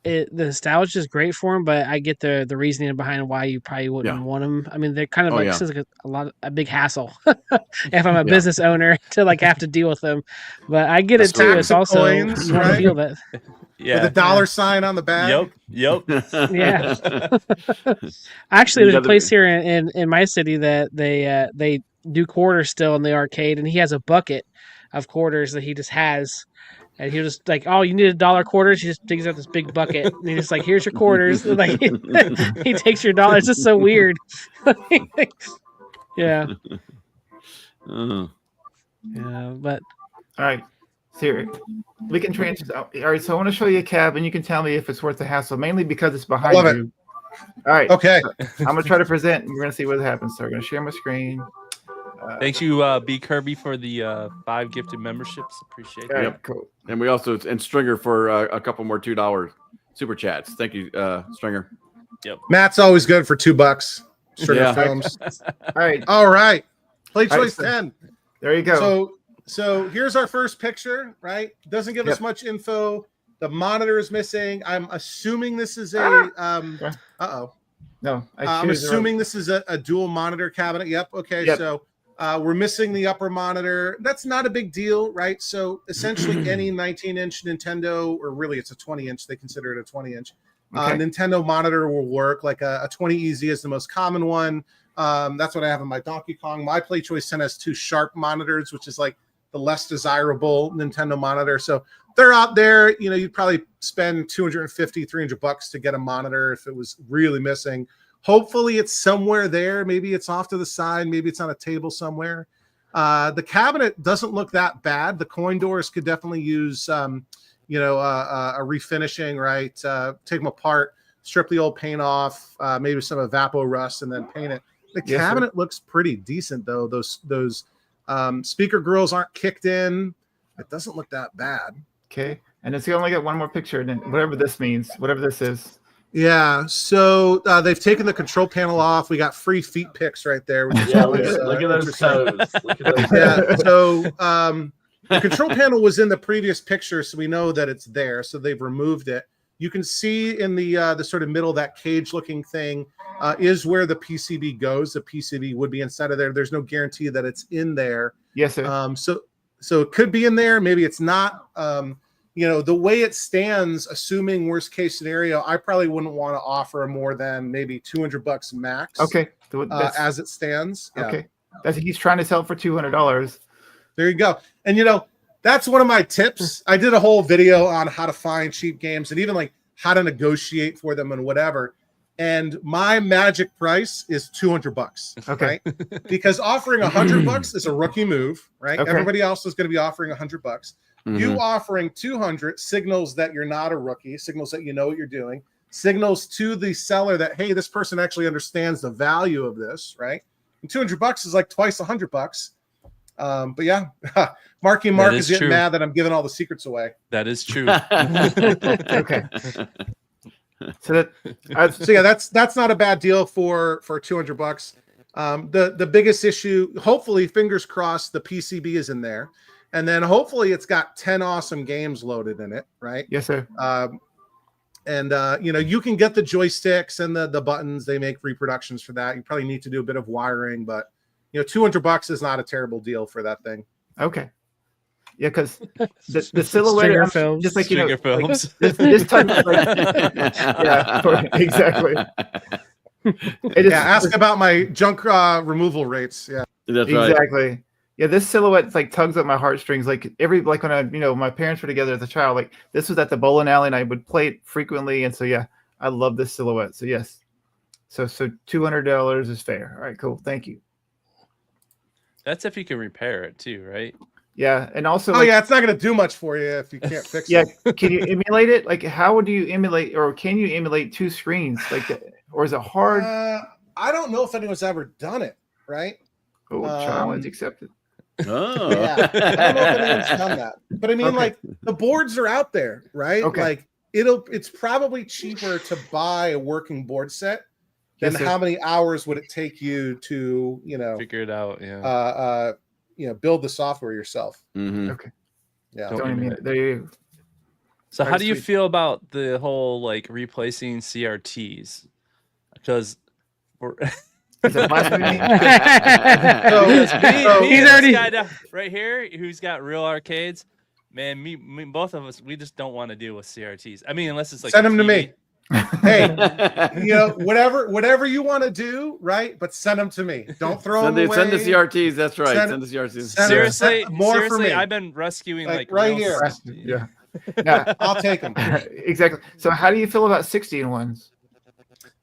the nostalgia is great for them, but I get the reasoning behind why you probably wouldn't want them. I mean, they're kind of seems like a big hassle if I'm a business owner to like have to deal with them. But I get it too. It's also coins, you want to feel that. with a dollar sign on the back. Yep. Yeah. Actually, there's a place here in my city that they do quarters still in the arcade, and he has a bucket of quarters that he just has. And he was just like, "Oh, you need $1 quarters." He just digs out this big bucket, and he's just like, "Here's your quarters." And like he takes your dollar. It's just so weird. Yeah. Yeah, but All right. So we can transition. All right. So I want to show you a cab, and you can tell me if it's worth the hassle, mainly because it's behind love you. All right. Okay. So I'm going to try to present, and we're going to see what happens. So we're going to share my screen. Thanks you, B Kirby, for the 5 gifted memberships. Appreciate it. Yep. Cool. And we also and Stringer for a couple more $2 super chats. Thank you, Stringer. Yep. Matt's always good for $2. Yeah. Films. All right. All right. Play All right, choice 10. There you go. So here's our first picture, right? Doesn't give us much info. The monitor is missing. I'm assuming this is a No, I'm assuming this is a dual monitor cabinet. Yep. Okay. Yep. So we're missing the upper monitor. That's not a big deal, right? So essentially any 19-inch Nintendo, or really it's a 20-inch, they consider it a 20-inch. Nintendo monitor will work. Like a 20EZ is the most common one. That's what I have in my Donkey Kong. My Play Choice 10 has 2 Sharp monitors, which is like the less desirable Nintendo monitor. So they're out there. You'd probably spend $250, $300 to get a monitor if it was really missing. Hopefully it's somewhere there. Maybe it's off to the side. Maybe it's on a table somewhere. The cabinet doesn't look that bad. The coin doors could definitely use, a refinishing, right? Take them apart, strip the old paint off, maybe some evapor rust, and then paint it. The cabinet looks pretty decent, though. Those speaker grills aren't kicked in. It doesn't look that bad. Okay. And it's only got one more picture, and then whatever this means, whatever this is. Yeah, so they've taken the control panel off. We got free feet pics right there. Which is always, look at those toes. Look at those yeah, so the control panel was in the previous picture, so we know that it's there. So they've removed it. You can see in the sort of middle, that cage-looking thing is where the PCB goes. The PCB would be inside of there. There's no guarantee that it's in there. Yes, sir. So it could be in there. Maybe it's not. the way it stands, assuming worst case scenario, I probably wouldn't want to offer more than maybe $200 max. Okay. As it stands. Yeah. Okay. He's trying to sell it for $200. There you go. And that's one of my tips. I did a whole video on how to find cheap games and even like how to negotiate for them and whatever. And my magic price is $200. Okay. Right? Because offering $100 is a rookie move, right? Okay. Everybody else is going to be offering $100. You offering 200 signals that you're not a rookie, signals that you know what you're doing, signals to the seller that, hey, this person actually understands the value of this, right? And $200 is like twice $100. But yeah, Marky Mark is getting mad that I'm giving all the secrets away. That is true. Okay. So yeah, that's not a bad deal for $200. The biggest issue, hopefully, fingers crossed, the PCB is in there. And then hopefully it's got 10 awesome games loaded in it, right? Yes, sir. You can get the joysticks and the buttons. They make reproductions for that. You probably need to do a bit of wiring, but $200 is not a terrible deal for that thing. Okay. Yeah, because the silhouette, just like Stringer films. Like, this type of exactly. Ask about my junk removal rates. Yeah, that's exactly. Right. Yeah, this silhouette like tugs at my heartstrings. Like when I my parents were together as a child, like this was at the bowling alley and I would play it frequently, and so yeah, I love this silhouette. So yes, so $200 is fair. All right, cool, thank you. That's if you can repair it too, right? Yeah, and also it's not going to do much for you if you can't fix it. Yeah, can you emulate it? Like, how would you emulate, or can you emulate two screens? Like, or is it hard? I don't know if anyone's ever done it. Right? Oh, challenge accepted. Oh, yeah. I don't know if anyone's done that, but I mean, like the boards are out there, right? Okay. Like it's probably cheaper to buy a working board set than how many hours would it take you to figure it out. Yeah. Build the software yourself. Mm-hmm. Okay. Yeah. There you. So how do you feel about the whole like replacing CRTs? Because we're Is it blasphemy? He's already guy right here who's got real arcades. Man, me, both of us, we just don't want to deal with CRTs. I mean, unless it's like send them to me. Hey, whatever you want to do, right? But send them to me. Don't throw them away. Send the CRTs. That's right. Send the CRTs. Seriously, for me. I've been rescuing like right here. Yeah. I'll take them. Exactly. So, how do you feel about 60-in-1s?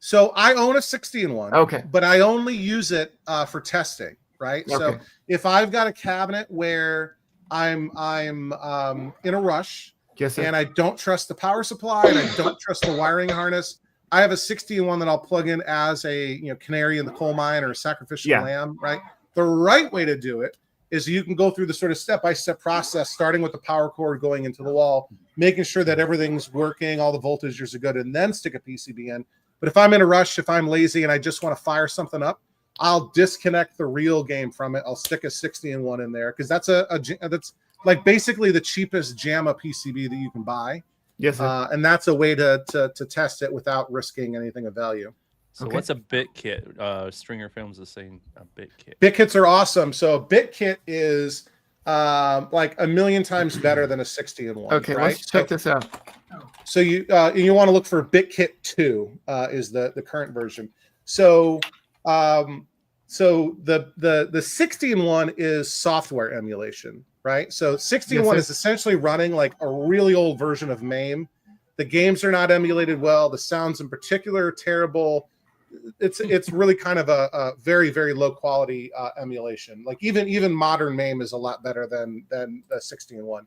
So I own a 60-in-1. Okay. But I only use it for testing, right? Okay. So if I've got a cabinet where I'm in a rush, and I don't trust the power supply and I don't trust the wiring harness, I have a 60-in-1 that I'll plug in as a canary in the coal mine or a sacrificial lamb, right? The right way to do it is you can go through the sort of step-by-step process, starting with the power cord going into the wall, making sure that everything's working, all the voltages are good, and then stick a PCB in. But if I'm in a rush, if I'm lazy and I just want to fire something up, I'll disconnect the real game from it. I'll stick a 60-in-1 in there because that's that's like basically the cheapest JAMA PCB that you can buy. Yes, sir. And that's a way to test it without risking anything of value. So what's a bit kit? Stringer Films is saying a bit kit. Bit kits are awesome. So a bit kit is like a million times better than a 60-in-1. Okay, right? let's check this out. So you want to look for BitKit 2 is the current version. So the 60-in-1 is software emulation, right? So 60-in-1 is essentially running like a really old version of MAME. The games are not emulated well. The sounds in particular are terrible. It's really kind of a very, very low quality emulation. Like even modern MAME is a lot better than the 60-in-1.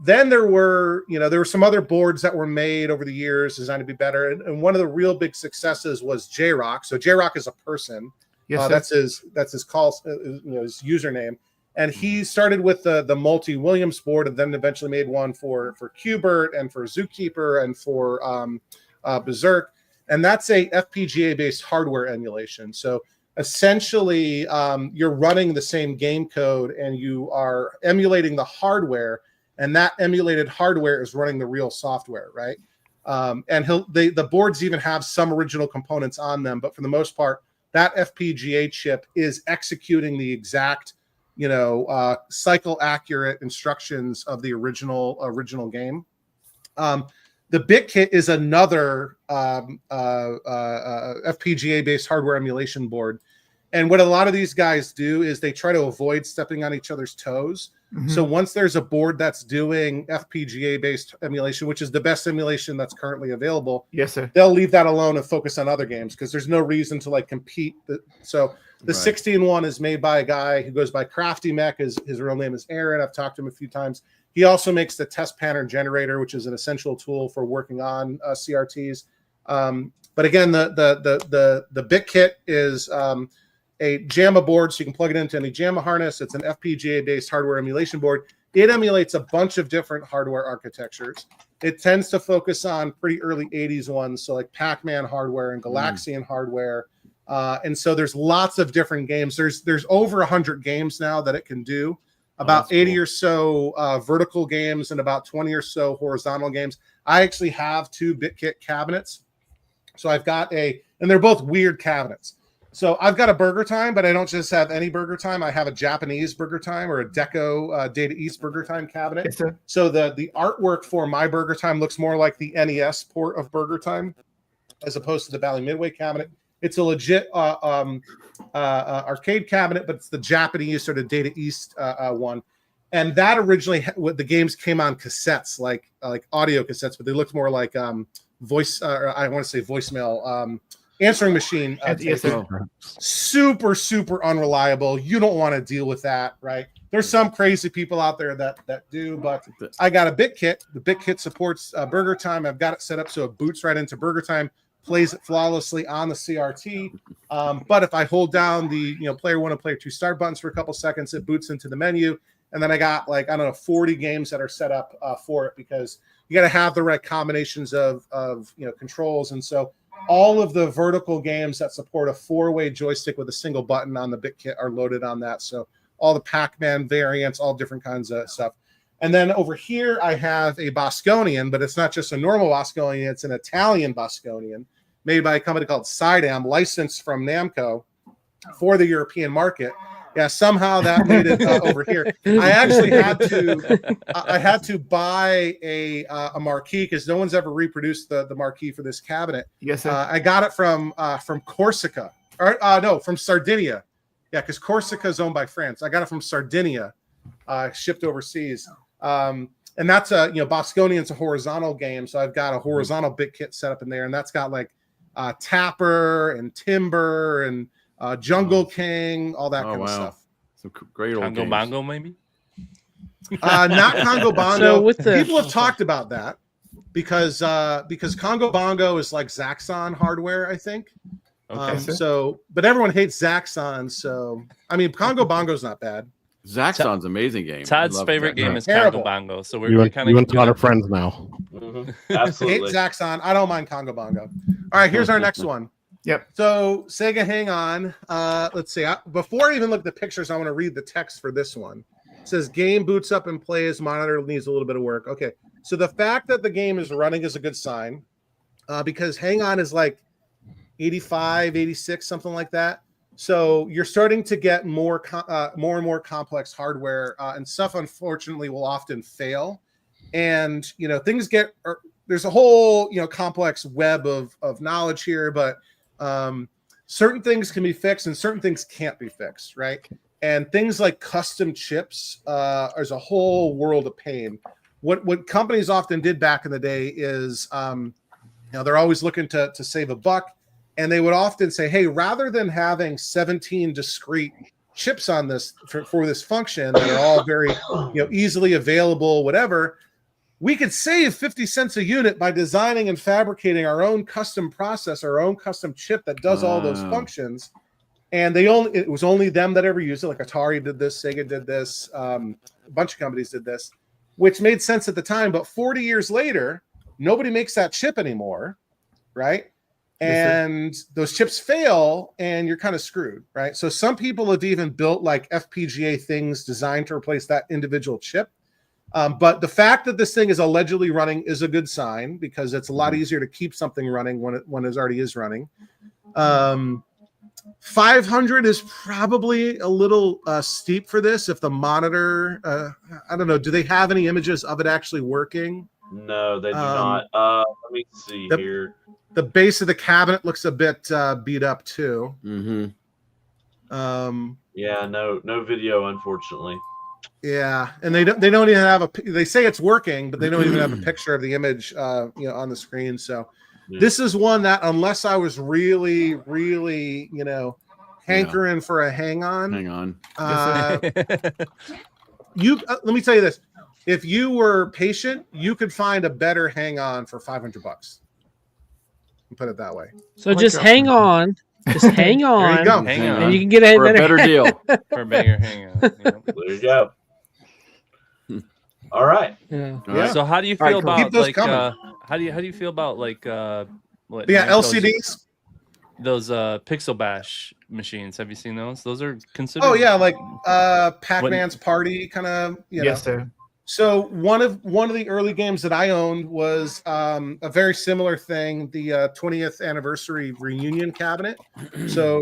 Then there were some other boards that were made over the years designed to be better. And one of the real big successes was JRock. So JRock is a person. Yes, that's his call, his username. And he started with the multi-Williams board and then eventually made one for Qbert and for Zookeeper and for Berserk. And that's a FPGA-based hardware emulation. So essentially, you're running the same game code and you are emulating the hardware, and that emulated hardware is running the real software, right? And the boards even have some original components on them, but for the most part, that FPGA chip is executing the exact cycle accurate instructions of the original game. The BitKit is another FPGA based hardware emulation board. And what a lot of these guys do is they try to avoid stepping on each other's toes. Mm-hmm. So once there's a board that's doing FPGA-based emulation, which is the best emulation that's currently available, yes, sir, they'll leave that alone and focus on other games because there's no reason to like compete. So the 16-1 is made by a guy who goes by Crafty Mech. His real name is Aaron. I've talked to him a few times. He also makes the test pattern generator, which is an essential tool for working on CRTs. But again, the BitKit is a JAMA board, so you can plug it into any JAMA harness. It's an FPGA-based hardware emulation board. It emulates a bunch of different hardware architectures. It tends to focus on pretty early 80s ones, so like Pac-Man hardware and Galaxian hardware. And so there's lots of different games. There's over 100 games now that it can do. About 80 or so vertical games and about 20 or so horizontal games. I actually have 2 BitKit cabinets. So I've got and they're both weird cabinets. So I've got a Burger Time, but I don't just have any Burger Time. I have a Japanese Burger Time or a Deco Data East Burger Time cabinet. Yes, sir. So the artwork for my Burger Time looks more like the NES port of Burger Time as opposed to the Bally Midway cabinet. It's a legit arcade cabinet, but it's the Japanese sort of Data East one. And that originally, the games came on cassettes, like audio cassettes, but they looked more like voicemail. Answering machine. Yes, super, super unreliable. You don't want to deal with that, right? There's some crazy people out there that do, but I got a BitKit. The BitKit supports Burger Time. I've got it set up so it boots right into Burger Time, plays it flawlessly on the CRT. But if I hold down the player 1 and player 2 start buttons for a couple seconds, it boots into the menu. And then I got 40 games that are set up for it because you got to have the right combinations of controls. And so all of the vertical games that support a 4-way joystick with a single button on the BitKit are loaded on that. So all the Pac-Man variants, all different kinds of stuff. And then over here, I have a Bosconian, but it's not just a normal Bosconian. It's an Italian Bosconian made by a company called Sidam, licensed from Namco for the European market. Yeah, somehow that made it over here. I actually had to buy a marquee because no one's ever reproduced the marquee for this cabinet. Yes, sir. I got it from Corsica, from Sardinia. Yeah, because Corsica is owned by France. I got it from Sardinia, shipped overseas. And that's Bosconian's a horizontal game, so I've got a horizontal BitKit set up in there, and that's got Tapper and Timber and Jungle King, all that kind of stuff. Some great old Congo games. Bongo, maybe? Not Congo Bongo. So people have talked about that because Congo Bongo is like Zaxxon hardware, I think. Okay. But everyone hates Zaxxon. So I mean, Congo Bongo's not bad. Zaxxon's amazing game. Todd's favorite game is Terrible. Congo Bongo. So You we're and kind of Todd are friends now. Mm-hmm. Hate Absolutely. Zaxxon. I don't mind Congo Bongo. All right, here's our next one. Yep. So Sega, hang on. Let's see. Before I even look at the pictures, I want to read the text for this one. It says game boots up and plays. Monitor needs a little bit of work. Okay. So the fact that the game is running is a good sign because hang on is like 85, 86, something like that. So you're starting to get more and more complex hardware and stuff, unfortunately, will often fail. And, things there's a whole, complex web of knowledge here, but certain things can be fixed and certain things can't be fixed, right? And things like custom chips is a whole world of pain. What companies often did back in the day is, they're always looking to save a buck, and they would often say, hey, rather than having 17 discrete chips on this for this function that are all very easily available, whatever, we could save 50 cents a unit by designing and fabricating our own custom processor, our own custom chip that does all those functions. And it was only them that ever used it. Like Atari did this, Sega did this, a bunch of companies did this, which made sense at the time. But 40 years later, nobody makes that chip anymore, right? And those chips fail, and you're kind of screwed, right? So some people have even built like FPGA things designed to replace that individual chip. But the fact that this thing is allegedly running is a good sign because it's a lot easier to keep something running when it already is running. $500 is probably a little steep for this. If the monitor, I don't know, do they have any images of it actually working? No, they do not. Let me see here. The base of the cabinet looks a bit beat up too. Mm-hmm. Yeah, no video, unfortunately. Yeah, and they don't even have they say it's working, but they don't even have a picture of the image on the screen. So this is one that, unless I was really hankering for a hang on, let me tell you this: if you were patient, you could find a better hang on for $500. Put it that way. So just hang on. Just hang on. There you go. Hang on. And you can get For a better deal. For a bigger hang on. There you go. All right. Yeah. So how do you feel about Keep those like coming. how do you feel about like what LCDs. those Pixel Bash machines? Have you seen those? Those are considered. Oh yeah, like Pac-Man's Party kind of. Yes, sir. So one of the early games that I owned was a very similar thing, the 20th anniversary reunion cabinet. So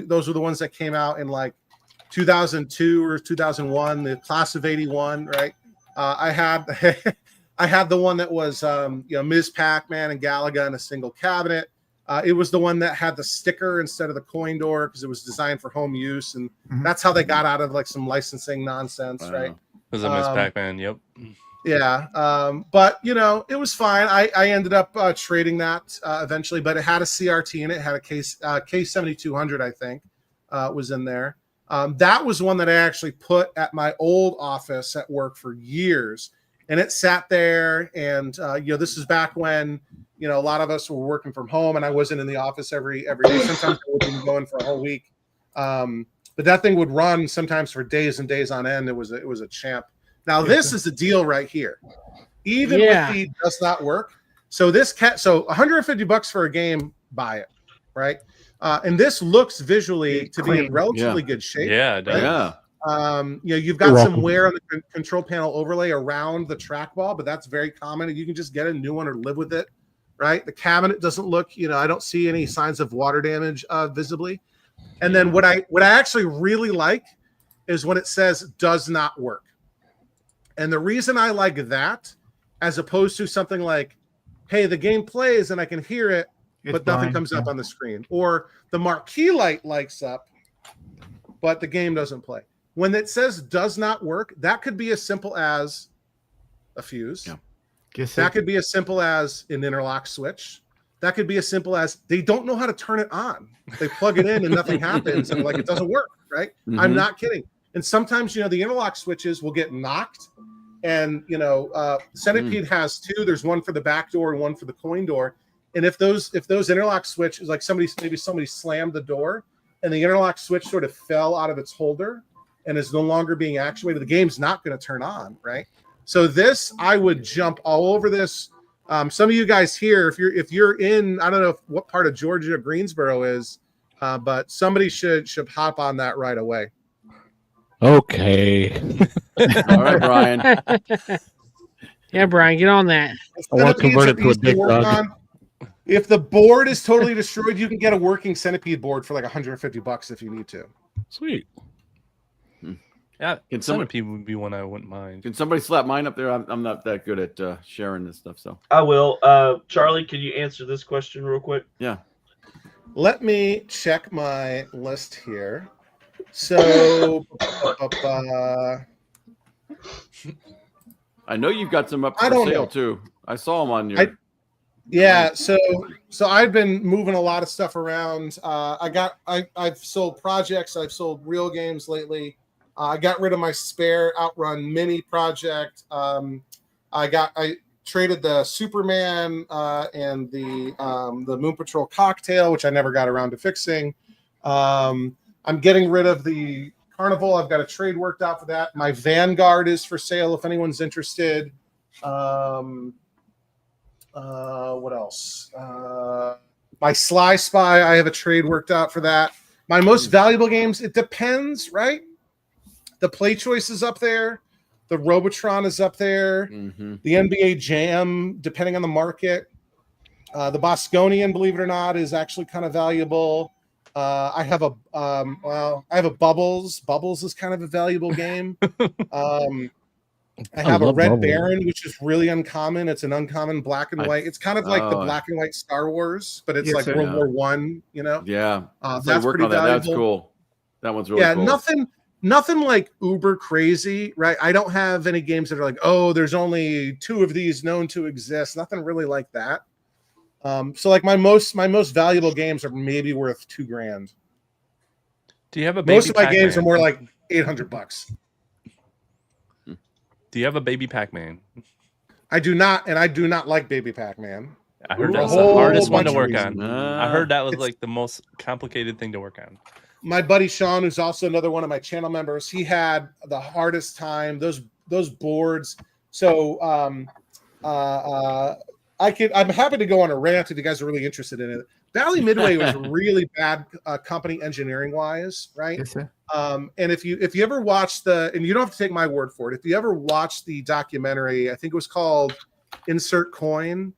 those were the ones that came out in like 2002 or 2001, the class of 81, right? I had I had the one that was Ms. Pac-Man and Galaga in a single cabinet. It was the one that had the sticker instead of the coin door because it was designed for home use, and that's how they got out of like some licensing nonsense, right? Because of Miss Pac-Man, yep. Yeah, but it was fine. I ended up trading that eventually, but it had a CRT in it. It had a K7200, I think, was in there. That was one that I actually put at my old office at work for years, and it sat there. And this is back when a lot of us were working from home, and I wasn't in the office every day. Sometimes I would be going for a whole week. But that thing would run sometimes for days and days on end. It was a champ. Now this is the deal right here. Even with the does not work. So so $150 for a game, buy it, right? And this looks visually to be in relatively good shape. Yeah, it does. Right? You've got some wear on the control panel overlay around the trackball, but that's very common. You can just get a new one or live with it, right? The cabinet doesn't look, I don't see any signs of water damage visibly. And then what I actually really like is when it says does not work. And the reason I like that, as opposed to something like, hey, the game plays and I can hear it, but nothing comes up on the screen, or the marquee light lights up, but the game doesn't play. When it says does not work, that could be as simple as a fuse. Yeah. That could be as simple as an interlock switch. That could be as simple as they don't know how to turn it on. They plug it in and nothing happens, and it doesn't work, right? I'm not kidding. And sometimes, the interlock switches will get knocked, and Centipede has two. There's one for the back door and one for the coin door. And if those interlock switches, like somebody slammed the door, and the interlock switch sort of fell out of its holder and is no longer being actuated, the game's not going to turn on, right? So this, I would jump all over this. Some of you guys here, if you're in, I don't know what part of Georgia Greensboro is, but somebody should hop on that right away. Okay. All right, Brian. Yeah, Brian, get on that. I want to convert it to a big dog. If the board is totally destroyed, you can get a working Centipede board for like $150 if you need to. Sweet. Yeah, Centipede would be one I wouldn't mind. Can somebody slap mine up there? I'm not that good at sharing this stuff. So I will. Charlie, can you answer this question real quick? Yeah. Let me check my list here. So I know you've got some up for sale too. I saw them on your. So I've been moving a lot of stuff around. I've sold projects. I've sold real games lately. I got rid of my spare Outrun mini project. I traded the Superman and the Moon Patrol cocktail, which I never got around to fixing. I'm getting rid of the Carnival. I've got a trade worked out for that. My Vanguard is for sale if anyone's interested. What else? My Sly Spy, I have a trade worked out for that. My most valuable games, it depends, right? The Play Choice is up there. The Robotron is up there. The NBA Jam, depending on the market. The Bosconian, believe it or not, is actually kind of valuable. I have a I have a Bubbles. Bubbles is kind of a valuable game. I have a love Red Bubbles. Baron, which is really uncommon. It's an uncommon black and white. It's kind of like the black and white Star Wars, but it's Yes, like sir. World War One. You know, Yeah. So that's working pretty on that. valuable. That's cool. That one's really cool. Nothing like uber crazy, right? I don't have any games that are like, oh, there's only 2 of these known to exist. Nothing really like that. So like my most valuable games are maybe worth $2,000. Do you have a baby Most of my Pac-Man? games are more like $800. Do you have a baby Pac-Man? I do not, and I do not like Baby Pac-Man. I heard Ooh. that's A the whole hardest one to bunch of work reasons. on. I heard that was It's- like the most complicated thing to work on. My buddy Sean, who's also another one of my channel members, he had the hardest time. Those boards. So I'm happy to go on a rant if you guys are really interested in it. Bally Midway was really bad company engineering wise, right? Yes, sir. And if you ever watch and you don't have to take my word for it, if you ever watch the documentary, I think it was called Insert Coin.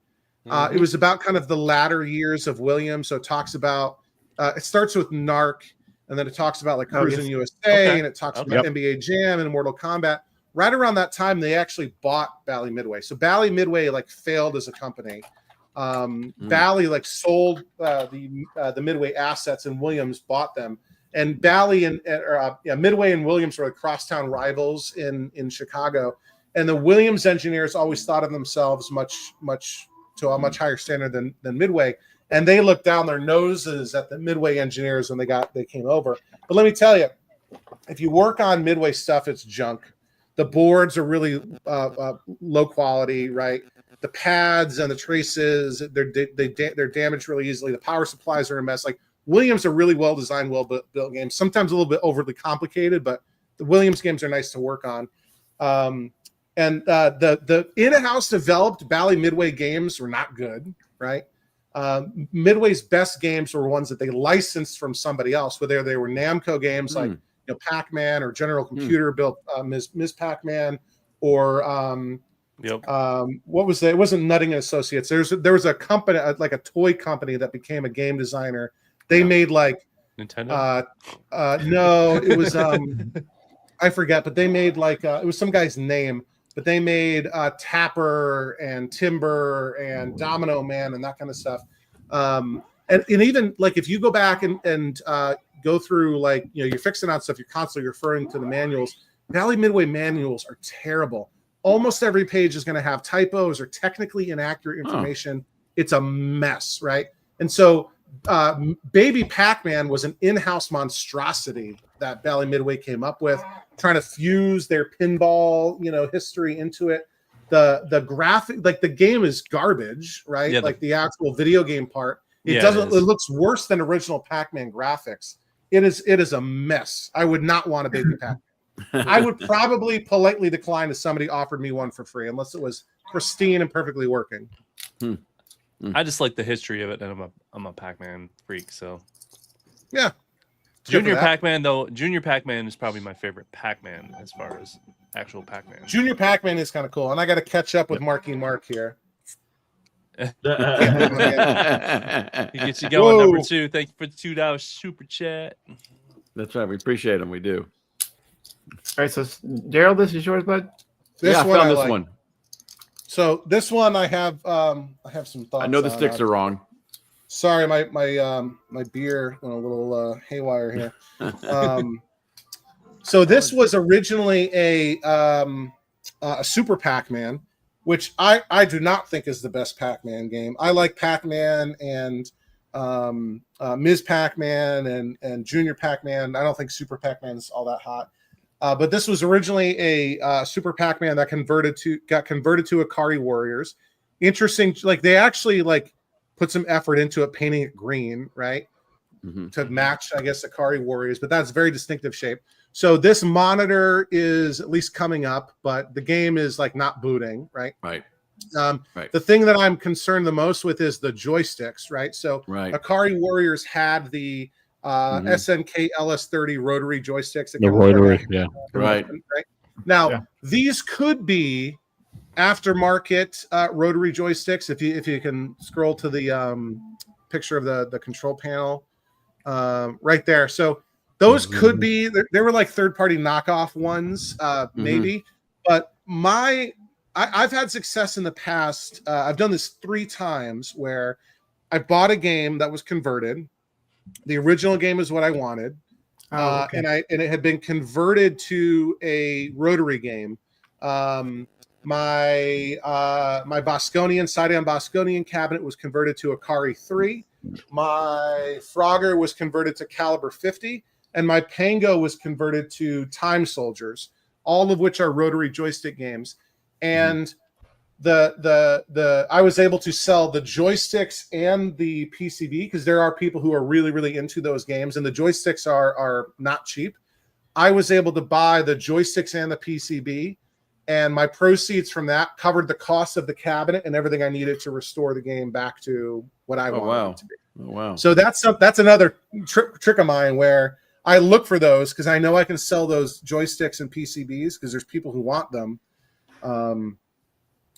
It was about kind of the latter years of Williams. So it talks about it starts with NARC, and then it talks about like Cruising USA, Okay. and it talks about NBA Jam and Mortal Kombat. Right around that time, they actually bought Bally Midway. So Bally Midway like failed as a company. Bally like sold the Midway assets, and Williams bought them. And Bally and Midway and Williams were like crosstown rivals in Chicago. And the Williams engineers always thought of themselves much to a much higher standard than Midway. And they looked down their noses at the Midway engineers when they came over. But let me tell you, if you work on Midway stuff, it's junk. The boards are really low quality, right? The pads and the traces, they're damaged really easily. The power supplies are a mess. Like Williams are really well designed, well built games. Sometimes a little bit overly complicated, but the Williams games are nice to work on. And the in-house developed Bally Midway games were not good, right? Midway's best games were ones that they licensed from somebody else, whether they were Namco games like Pac-Man or General Computer built Ms. Pac-Man, or what was that? It wasn't Nutting and Associates. There was a company, like a toy company, that became a game designer. They made like Nintendo. No, it was I forget, but they made like it was some guy's name. But they made Tapper and Timber and Domino Man and that kind of stuff. And even like if you go back and go through, like, you're fixing on stuff, you're constantly referring to the manuals. Bally Midway manuals are terrible. Almost every page is going to have typos or technically inaccurate information. It's a mess, right? And so Baby Pac-Man was an in-house monstrosity that Bally Midway came up with, trying to fuse their pinball, history into it. The graphic, like the game is garbage, right? Yeah, like the actual video game part. It looks worse than original Pac-Man graphics. It is a mess. I would not want a Baby Pac-Man. I would probably politely decline if somebody offered me one for free, unless it was pristine and perfectly working. I just like the history of it, and I'm a Pac-Man freak. So yeah, Junior Pac-Man is probably my favorite Pac-Man as far as actual Pac-Man. Junior Pac-Man is kind of cool, and I got to catch up with Marky Mark here. He gets you going. Number 2. Thank you for the $2 super chat. That's right. We appreciate them. We do. All right, so Daryl, this is yours, bud. This I one found I this like. one. So this one I have some thoughts. I know the on. sticks are wrong. Sorry, my beer went a little haywire here. So this was originally a Super Pac-Man, which I do not think is the best Pac-Man game. I like Pac-Man and Ms. Pac-Man and Junior Pac-Man. I don't think Super Pac-Man is all that hot. But this was originally a Super Pac-Man that got converted to Akari Warriors. Interesting, like they actually like put some effort into it, painting it green, right, to match, I guess, Akari Warriors. But that's very distinctive shape. So this monitor is at least coming up, but the game is like not booting, right? Right. The thing that I'm concerned the most with is the joysticks, right? So Akari Warriors had the SNK LS30 rotary joysticks. The rotary, yeah. Right. Now, these could be aftermarket rotary joysticks. If you can scroll to the picture of the control panel, right there. So those could be, there were like third-party knockoff ones, maybe. But I've had success in the past. I've done this 3 times where I bought a game that was converted. The original game is what I wanted. And it had been converted to a rotary game. My Bosconian Sidon Bosconian cabinet was converted to Akari 3. My Frogger was converted to Caliber 50, and my Pango was converted to Time Soldiers, all of which are rotary joystick games. And I was able to sell the joysticks and the PCB because there are people who are really, really into those games, and the joysticks are not cheap. I was able to buy the joysticks and the PCB, and my proceeds from that covered the cost of the cabinet and everything I needed to restore the game back to what I wanted it to be. Oh, wow. So that's another trick of mine where I look for those because I know I can sell those joysticks and PCBs because there's people who want them.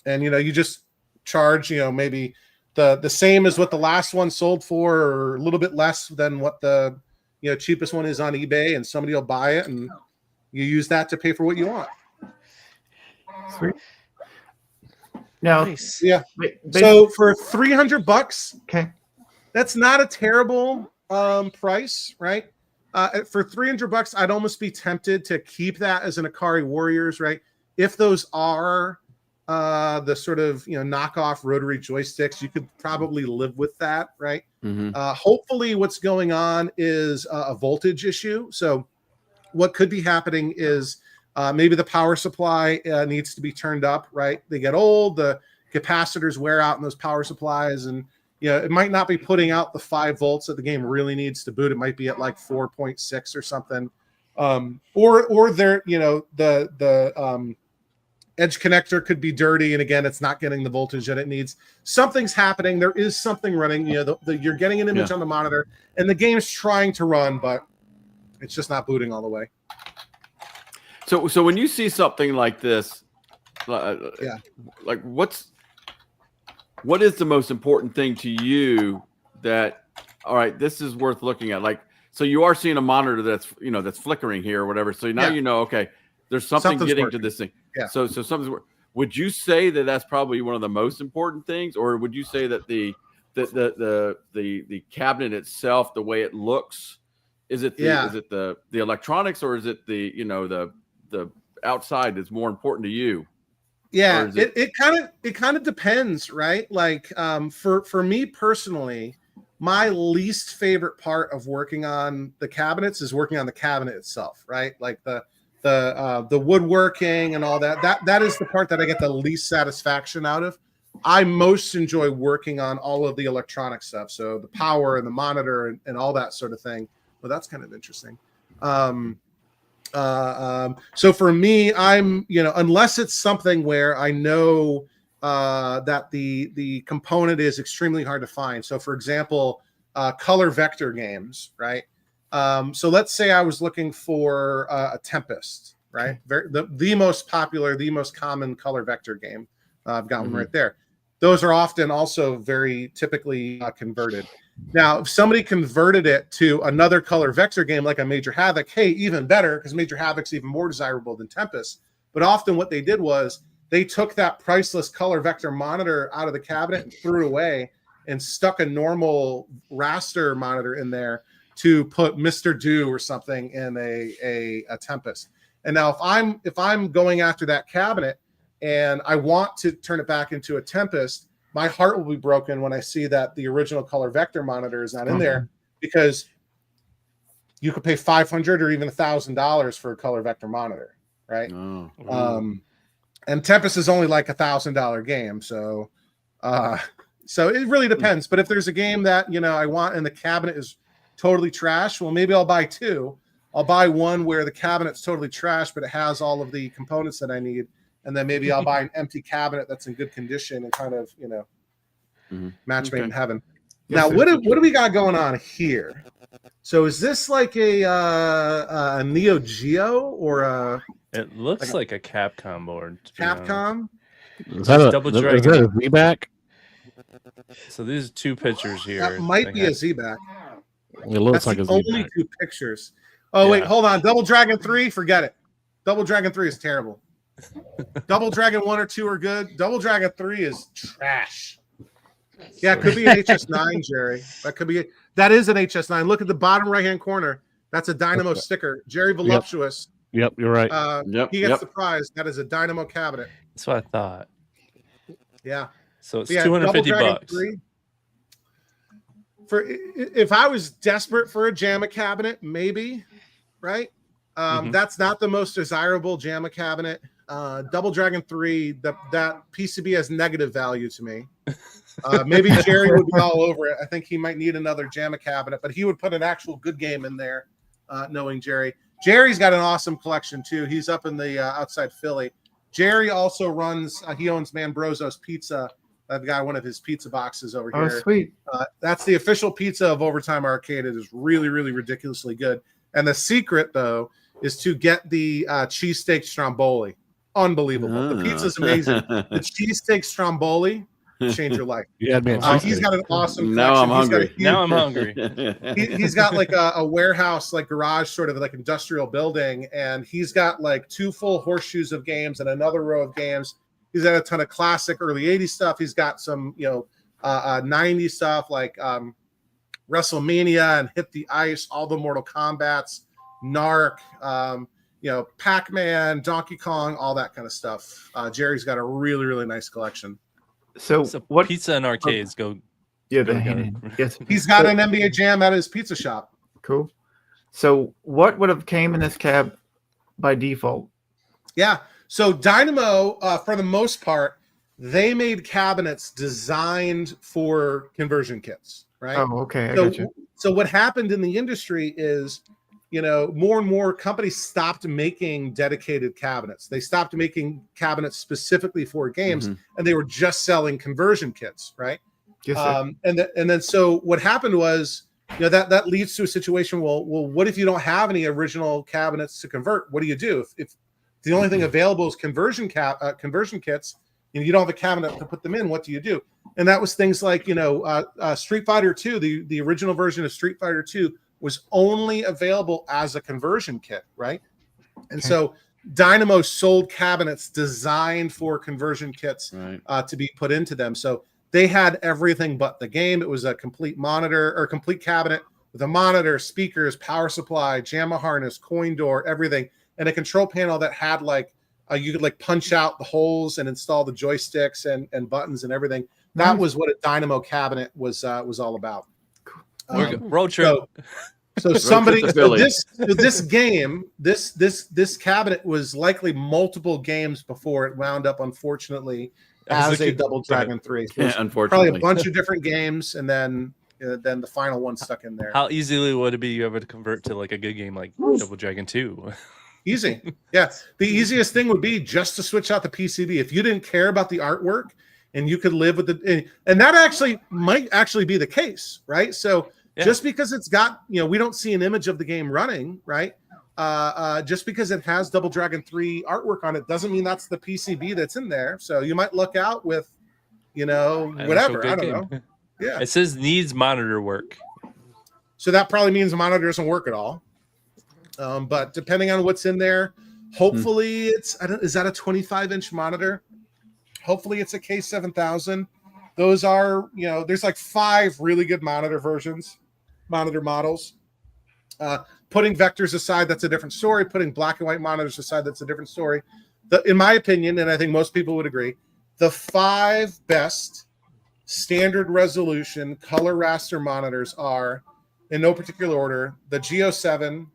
And you just charge, maybe the same as what the last one sold for, or a little bit less than what the cheapest one is on eBay, and somebody will buy it, and you use that to pay for what you want. Sweet. Now, Nice. Yeah. So for $300, okay, that's not a terrible price, right? For $300, I'd almost be tempted to keep that as an Akari Warriors, right? If those are the sort of knockoff rotary joysticks, you could probably live with that, right? Hopefully what's going on is a voltage issue. So what could be happening is maybe the power supply needs to be turned up, right? They get old, the capacitors wear out in those power supplies, and it might not be putting out the 5 volts that the game really needs to boot. It might be at like 4.6 or something. Or there, the edge connector could be dirty, and again, it's not getting the voltage that it needs. Something's happening. There is something running. You're getting an image on the monitor, and the game's trying to run, but it's just not booting all the way. So when you see something like this, like what is the most important thing to you that, all right, this is worth looking at? Like, so you are seeing a monitor that's that's flickering here or whatever. So now okay, there's something getting working to this thing. Yeah. So something's. Would you say that that's probably one of the most important things, or would you say that the cabinet itself, the way it looks, is it the electronics, or is it the outside is more important to you? Yeah, it kind of depends, right? Like for me personally, my least favorite part of working on the cabinets is working on the cabinet itself, right? Like the woodworking and all that is the part that I get the least satisfaction out of. I most enjoy working on all of the electronic stuff, so the power and the monitor and all that sort of thing. Well, that's kind of interesting. So for me, I'm unless it's something where I know that the component is extremely hard to find. So for example, color vector games, right? So let's say I was looking for a Tempest, right? The most popular, the most common color vector game. I've got one right there. Those are often also very typically converted. Now, if somebody converted it to another color vector game like a Major Havoc, hey, even better, because Major Havoc's even more desirable than Tempest. But often what they did was they took that priceless color vector monitor out of the cabinet and threw it away and stuck a normal raster monitor in there to put Mr. Do or something in a Tempest. And now if I'm going after that cabinet and I want to turn it back into a Tempest, my heart will be broken when I see that the original color vector monitor is not in there, because you could pay $500 or even $1,000 for a color vector monitor, right? And Tempest is only like $1,000 game, so it really depends. But if there's a game that I want and the cabinet is totally trash, well, maybe I'll buy 2. I'll buy one where the cabinet's totally trash, but it has all of the components that I need. And then maybe I'll buy an empty cabinet that's in good condition and kind of, match made in heaven. Now, what do we got going on here? So is this like a Neo Geo or a? It looks like a Capcom board. Capcom? Is that a Z-back? So these are 2 pictures here. That might be a Z-back. It looks That's like the it's only back. 2 pictures. Oh, wait, Yeah. hold on. Double Dragon 3, forget it. Double Dragon 3 is terrible. Double Dragon 1 or 2 are good. Double Dragon 3 is trash. Yeah, it could be an HS9, Jerry. That is an HS9. Look at the bottom right-hand corner. That's a Dynamo Okay. sticker. Jerry Voluptuous. Yep, you're right. Yep, He gets yep. the prize. That is a Dynamo cabinet. That's what I thought. Yeah. So it's Yeah, 250 Double Dragon bucks. 3. If I was desperate for a JAMA cabinet, maybe, right? Mhm. That's not the most desirable JAMA cabinet. Double Dragon 3, that PCB has negative value to me. Maybe Jerry would be all over it. I think he might need another JAMA cabinet, but he would put an actual good game in there, knowing Jerry. Jerry's got an awesome collection, too. He's up in the outside Philly. Jerry also runs, he owns Manbroso's Pizza. I've got one of his pizza boxes over Oh, here. sweet. That's the official pizza of Overtime Arcade. It is really, really ridiculously good. And the secret, though, is to get the cheesesteak stromboli. Unbelievable. The pizza's amazing. The cheesesteak stromboli change your life. You had me at He's cheesesteak. got an awesome Now I'm collection. Now I'm hungry. He's got like a warehouse, like garage, sort of like industrial building, and he's got like 2 full horseshoes of games and another row of games. He's got a ton of classic early 80s stuff. He's got some, 90s stuff like WrestleMania and Hit the Ice, all the Mortal Kombats, Narc, Pac-Man, Donkey Kong, all that kind of stuff. Jerry's got a really, really nice collection. So, So what? pizza and arcades go. Yeah, go the together. hand. Yes. He's got an NBA Jam at his pizza shop. Cool. So, what would have came in this cab by default? Yeah. So Dynamo, for the most part, they made cabinets designed for conversion kits, right? Oh, okay. I got you. So what happened in the industry is, more and more companies stopped making dedicated cabinets. They stopped making cabinets specifically for games, and they were just selling conversion kits, right? Yes, sir. And then so what happened was, that leads to a situation. Well, what if you don't have any original cabinets to convert? What do you do if the only thing available is conversion kits, and you don't have a cabinet to put them in? What do you do? And that was things like Street Fighter 2, the original version of Street Fighter 2 was only available as a conversion kit, right? And so Dynamo sold cabinets designed for conversion kits to be put into them. So they had everything but the game. It was a complete monitor or complete cabinet with a monitor, speakers, power supply, JAMA harness, coin door, everything, and a control panel that had you could like punch out the holes and install the joysticks and buttons and everything. That was what a Dynamo cabinet was all about. Road trip. So somebody, this game, this cabinet was likely multiple games before it wound up, unfortunately, as a Double Dragon 3. So unfortunately, probably a bunch of different games, and then the final one stuck in there. How easily would it be you ever to convert to like a good game like Double Dragon 2? Easy. Yeah. The easiest thing would be just to switch out the PCB. If you didn't care about the artwork and you could live with and that might actually be the case, right? So just because it's got, we don't see an image of the game running, right? Just because it has Double Dragon 3 artwork on it doesn't mean that's the PCB that's in there. So you might luck out with, whatever. I don't know. Yeah. It says needs monitor work. So that probably means the monitor doesn't work at all. But depending on what's in there, hopefully is that a 25-inch monitor? Hopefully it's a K7000. Those are, there's like 5 really good monitor models. Putting vectors aside, that's a different story. Putting black and white monitors aside, that's a different story. In my opinion, and I think most people would agree, the 5 best standard resolution color raster monitors are, in no particular order, the G07,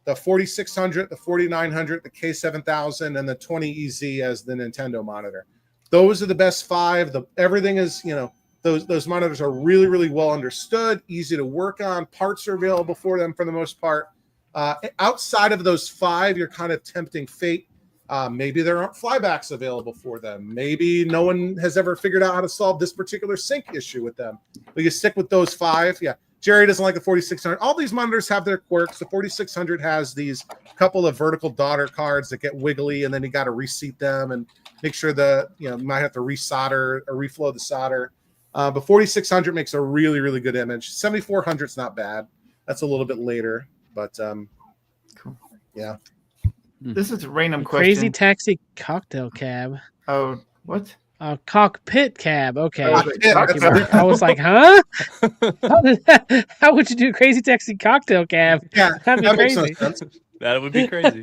the 4600, the 4900, the K7000, and the 20EZ as the Nintendo monitor. Those are the best 5. Everything is, those monitors are really, really well understood, easy to work on. Parts are available for them for the most part. Outside of those 5, you're kind of tempting fate. Maybe there aren't flybacks available for them. Maybe no one has ever figured out how to solve this particular sync issue with them. But you stick with those 5. Yeah. Jerry doesn't like the 4600. All these monitors have their quirks. The 4600 has these couple of vertical daughter cards that get wiggly, and then you got to reseat them and make sure you might have to resolder or reflow the solder. But 4600 makes a really, really good image. 7400 is not bad. That's a little bit later, but Cool. Yeah. This is a random Crazy question. Taxi Cocktail Cab. Oh, what? Cockpit Cab. Okay. Cockpit. I was like, huh? How would you do Crazy Taxi Cocktail Cab? Yeah, That'd be that makes no crazy. sense. That would be crazy.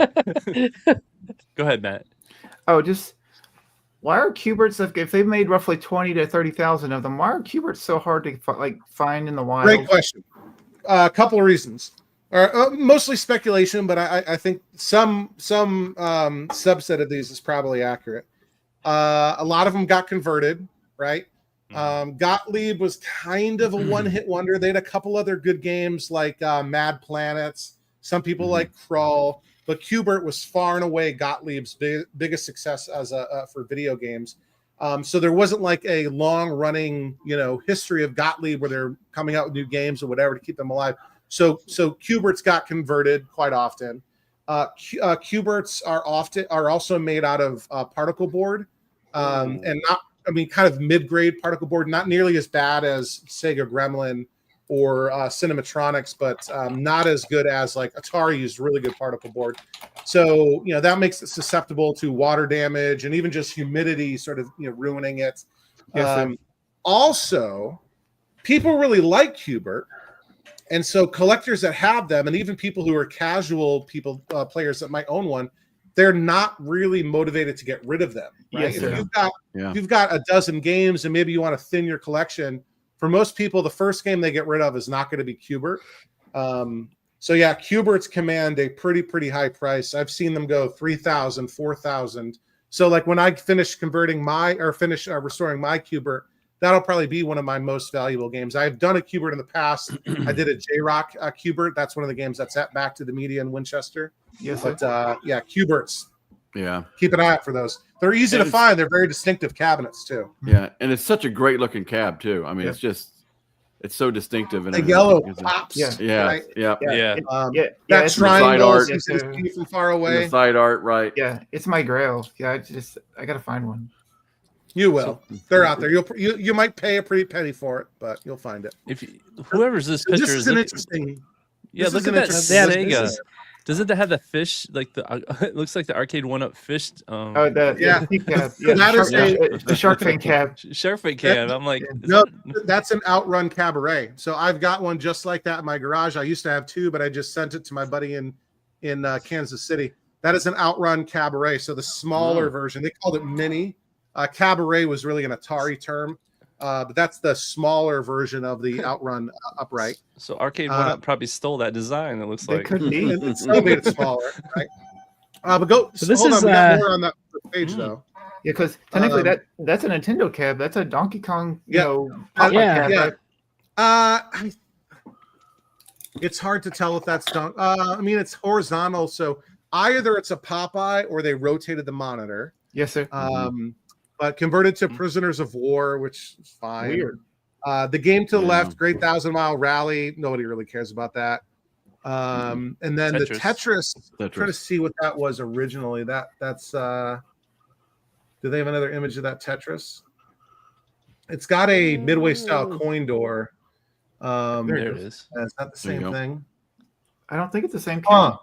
Go ahead, Matt. Oh, just why are Cuberts if they've made roughly 20 to 30,000 of them? Why are Cuberts so hard to find in the wild? Great question. A couple of reasons. Mostly speculation, but I think some subset of these is probably accurate. A lot of them got converted, right? Gottlieb was kind of a one-hit wonder. They had a couple other good games like Mad Planets. Some people like Crawl, but Qbert was far and away Gottlieb's biggest success as for video games. So there wasn't like a long-running, history of Gottlieb where they're coming out with new games or whatever to keep them alive. So Qberts got converted quite often. Qberts are also made out of particle board, and kind of mid-grade particle board, not nearly as bad as Sega Gremlin or Cinematronics, but not as good as like Atari used really good particle board. So that makes it susceptible to water damage and even just humidity sort of ruining it. Yes, also, people really like Qbert. And so collectors that have them, and even people who are casual players that might own one, they're not really motivated to get rid of them. Right? Yes, If you've got a dozen games and maybe you want to thin your collection, for most people, the first game they get rid of is not going to be Qbert. So yeah, Qberts command a pretty high price. I've seen them go 3,000, 4,000. So like when I finish restoring my Qbert, that'll probably be one of my most valuable games. I've done a Qbert in the past. I did a J-Rock Qbert. That's one of the games that's at Back to the Media in Winchester. Yes, but yeah, Qberts. Yeah. Keep an eye out for those. They're easy to find. They're very distinctive cabinets too. Yeah, and it's such a great looking cab too. I mean, it's so distinctive. And the yellow pops. Yeah. Right? Yeah. That triangle art. you see from far And away. the side art, right? Yeah, it's my grail. Yeah, I gotta find one. You will. They're out there. You might pay a pretty penny for it, but you'll find it. If whoever's this This picture is an interesting. yeah, this look is at an that interesting- Sega. Doesn't it have the fish like the? It looks like the arcade one-up fish. Yeah, That is the shark fin cab. Shark fin cab. I'm like, No, that's an Outrun Cabaret. So I've got one just like that in my garage. I used to have two, but I just sent it to my buddy in Kansas City. That is an Outrun Cabaret. So the smaller version. They called it Mini. Cabaret was really an Atari term, but that's the smaller version of the Outrun upright. So arcade one-up probably stole that design. It looks They like. could be. It still made it smaller, right? But go. So this hold is, on, we got more on that page though. Yeah, because technically that's a Nintendo cab. That's a Donkey Kong, Popeye cab. Right? It's hard to tell if that's done. I mean, it's horizontal, so either it's a Popeye or they rotated the monitor. Yes, sir. But converted to Prisoners of War, which is fine. Weird. The game to the left, Great 1,000-Mile Rally. Nobody really cares about that. And then the Tetris. Trying to see what that was originally. That's. Do they have another image of that Tetris? It's got a Midway style coin door. There it is. It's not the same thing. I don't think it's the same cab.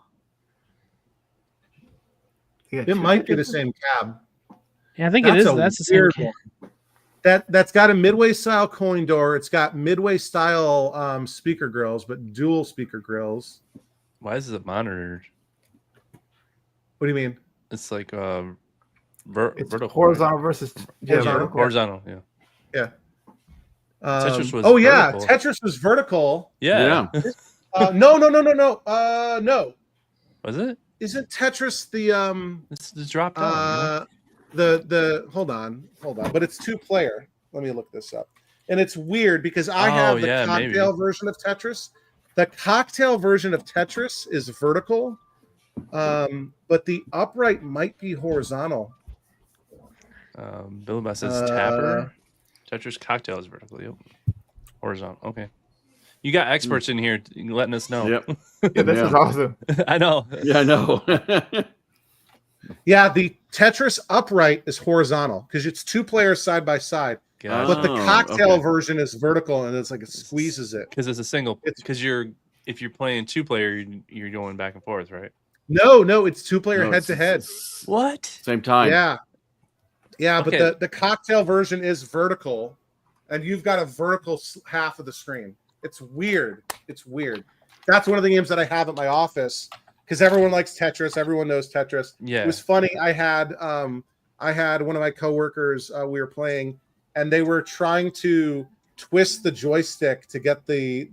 It might be the same cab. Yeah, I think it is. That's the same cab. That's got a Midway style coin door. It's got Midway style speaker grills, but dual speaker grills. Why is it monitored? What do you mean? It's like It's vertical. horizontal versus Horizontal. Yeah. Yeah. Tetris was vertical. Tetris was vertical. Yeah. No. No. Was it? Isn't Tetris the It's the drop down. the hold on, but it's 2-player. Let me look this up. And it's weird because I have the cocktail version of Tetris. The cocktail version of Tetris is vertical, but the upright might be horizontal. Bill says Tapper. Tetris cocktail is vertical. Yep. Horizontal. Okay. You got experts in here letting us know. Yep. Yeah, this is awesome. I know. Yeah, I know. Yeah, the Tetris upright is horizontal because it's 2 players side by side. Gotcha. But the cocktail version is vertical, and it's like it squeezes it. Because it's a single. Because you're if you're playing 2-player, you're going back and forth, right? No, it's 2-player No, head to head. What? Same time. Yeah, Okay. but the cocktail version is vertical, and you've got a vertical half of the screen. It's weird. That's one of the games that I have at my office because everyone likes Tetris. Everyone knows Tetris. Yeah. It was funny. I had one of my coworkers. We were playing, and they were trying to twist the joystick to get the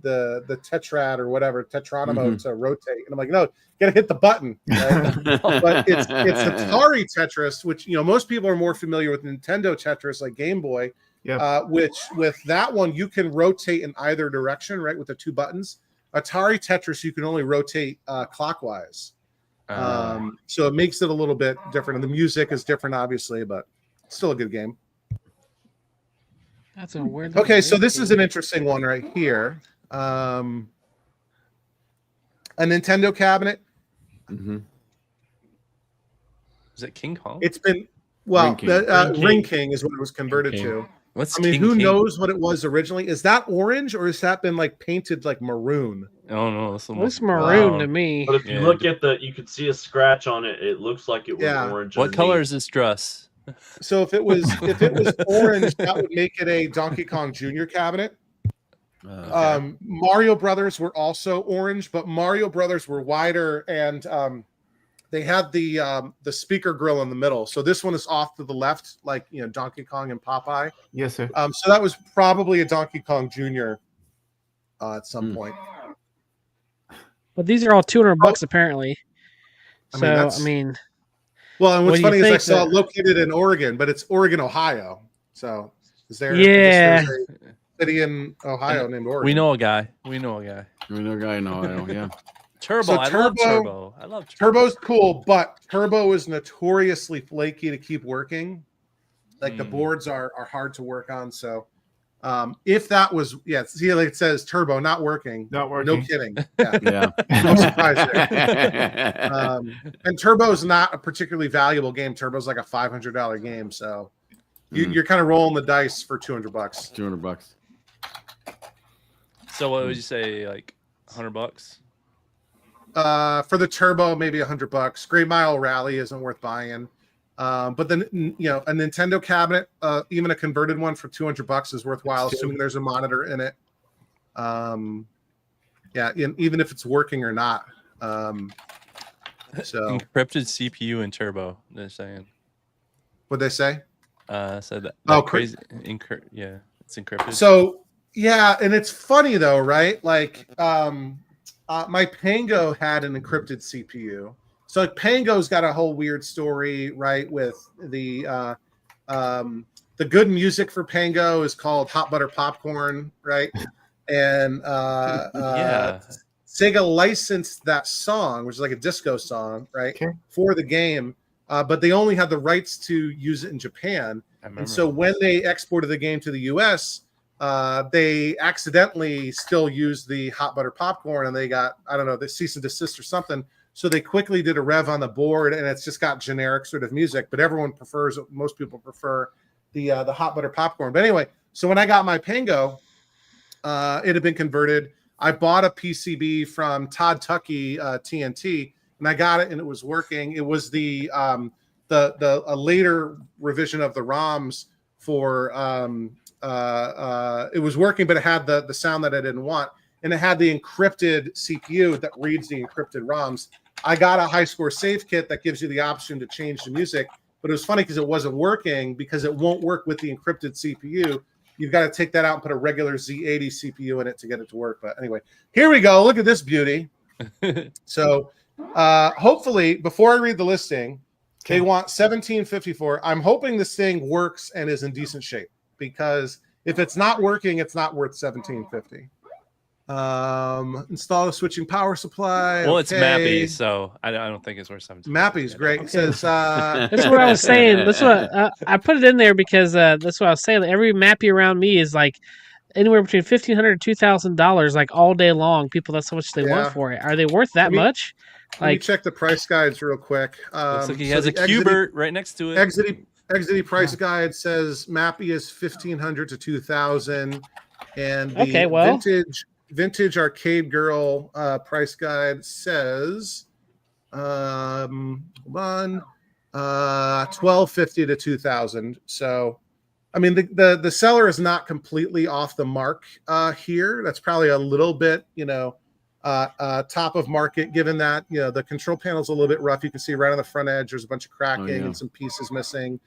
tetrad or whatever tetronimo to rotate, and I'm like, no, you gotta hit the button. Right? But it's Atari Tetris, which most people are more familiar with Nintendo Tetris, like Game Boy. Yeah. Which with that one you can rotate in either direction, right? With the 2 buttons. Atari Tetris you can only rotate clockwise, so it makes it a little bit different, and the music is different, obviously, but it's still a good game. That's a weird. Okay, so this is an interesting one right here. A Nintendo cabinet. Mm-hmm. Is it King Kong? It's been Ring King is what it was converted to. What's I mean, King who King? knows what it was originally? Is that orange or has that been like painted like maroon? Oh no, Looks maroon to me. But if you look at you could see a scratch on it. It looks like it was orange. What color is this dress? So if it was orange, that would make it a Donkey Kong Jr. cabinet. Mario Brothers were also orange, but Mario Brothers were wider, and they had the speaker grill in the middle. So this one is off to the left, like Donkey Kong and Popeye. Yes, sir. So that was probably a Donkey Kong Jr. At some point. But these are all $200 apparently. I So mean, I mean, well, and what's what do you funny is I think saw that- it located in Oregon, but it's Oregon, Ohio. So is there? Yeah. there's a city in Ohio named Oregon. We know a guy. We know a guy in Ohio, yeah. Turbo. So I love Turbo. I love Turbo. Turbo's cool, but Turbo is notoriously flaky to keep working. Like the boards are hard to work on. So if that was see, like it says Turbo not working. Not working. No kidding. Yeah. Yeah. No surprise there. And Turbo's not a particularly valuable game. Turbo's like a $500 game, so you're kind of rolling the dice for $200. $200. So what would you say, like $100? For the Turbo, maybe $100. Great Mile Rally isn't worth buying. But then a Nintendo cabinet, even a converted one for $200 is worthwhile, assuming there's a monitor in it. Even if it's working or not. So Encrypted CPU and Turbo. They're saying. what'd they say? Said that. Oh, crazy. Yeah, it's encrypted. So and it's funny though, right? Like my Pango had an encrypted CPU. So like Pango's got a whole weird story, right? With the good music for Pango is called Hot Butter Popcorn, right? And Sega licensed that song, which is like a disco song, right, for the game, but they only had the rights to use it in Japan. And so when they exported the game to the U.S., they accidentally still used the Hot Butter Popcorn, and they got, I don't know, the cease and desist or something. So they quickly did a rev on the board, and it's just got generic sort of music. But most people prefer the Hot Butter Popcorn. But anyway, so when I got my Pango, it had been converted. I bought a PCB from Todd Tuckey TNT, and I got it, and it was working. It was a later revision of the ROMs for it was working, but it had the sound that I didn't want, and it had the encrypted CPU that reads the encrypted ROMs. I got a high score save kit that gives you the option to change the music, but it was funny because it wasn't working because it won't work with the encrypted CPU. You've got to take that out and put a regular Z80 CPU in it to get it to work. But anyway, here we go. Look at this beauty. So hopefully, before I read the listing, they want 1754. I'm hoping this thing works and is in decent shape, because if it's not working, it's not worth 1750. Install a switching power supply. Well, it's Mappy, so I don't think it's worth 17. Mappy's great. It says that's what I was saying. That's what I put it in there because that's what I was saying. Every Mappy around me is like anywhere between $1,500 to $2,000, like all day long. People, that's how much they want for it. Are they worth that much? Let me check the price guides real quick. Looks like he has a Cubert right next to it. Exity price guide says Mappy is $1,500 to $2,000, and the vintage arcade girl price guide says, hold on, $1,250 to $2,000. So, I mean, the seller is not completely off the mark here. That's probably a little bit, top of market, given that the control panel is a little bit rough. You can see right on the front edge there's a bunch of cracking and some pieces missing.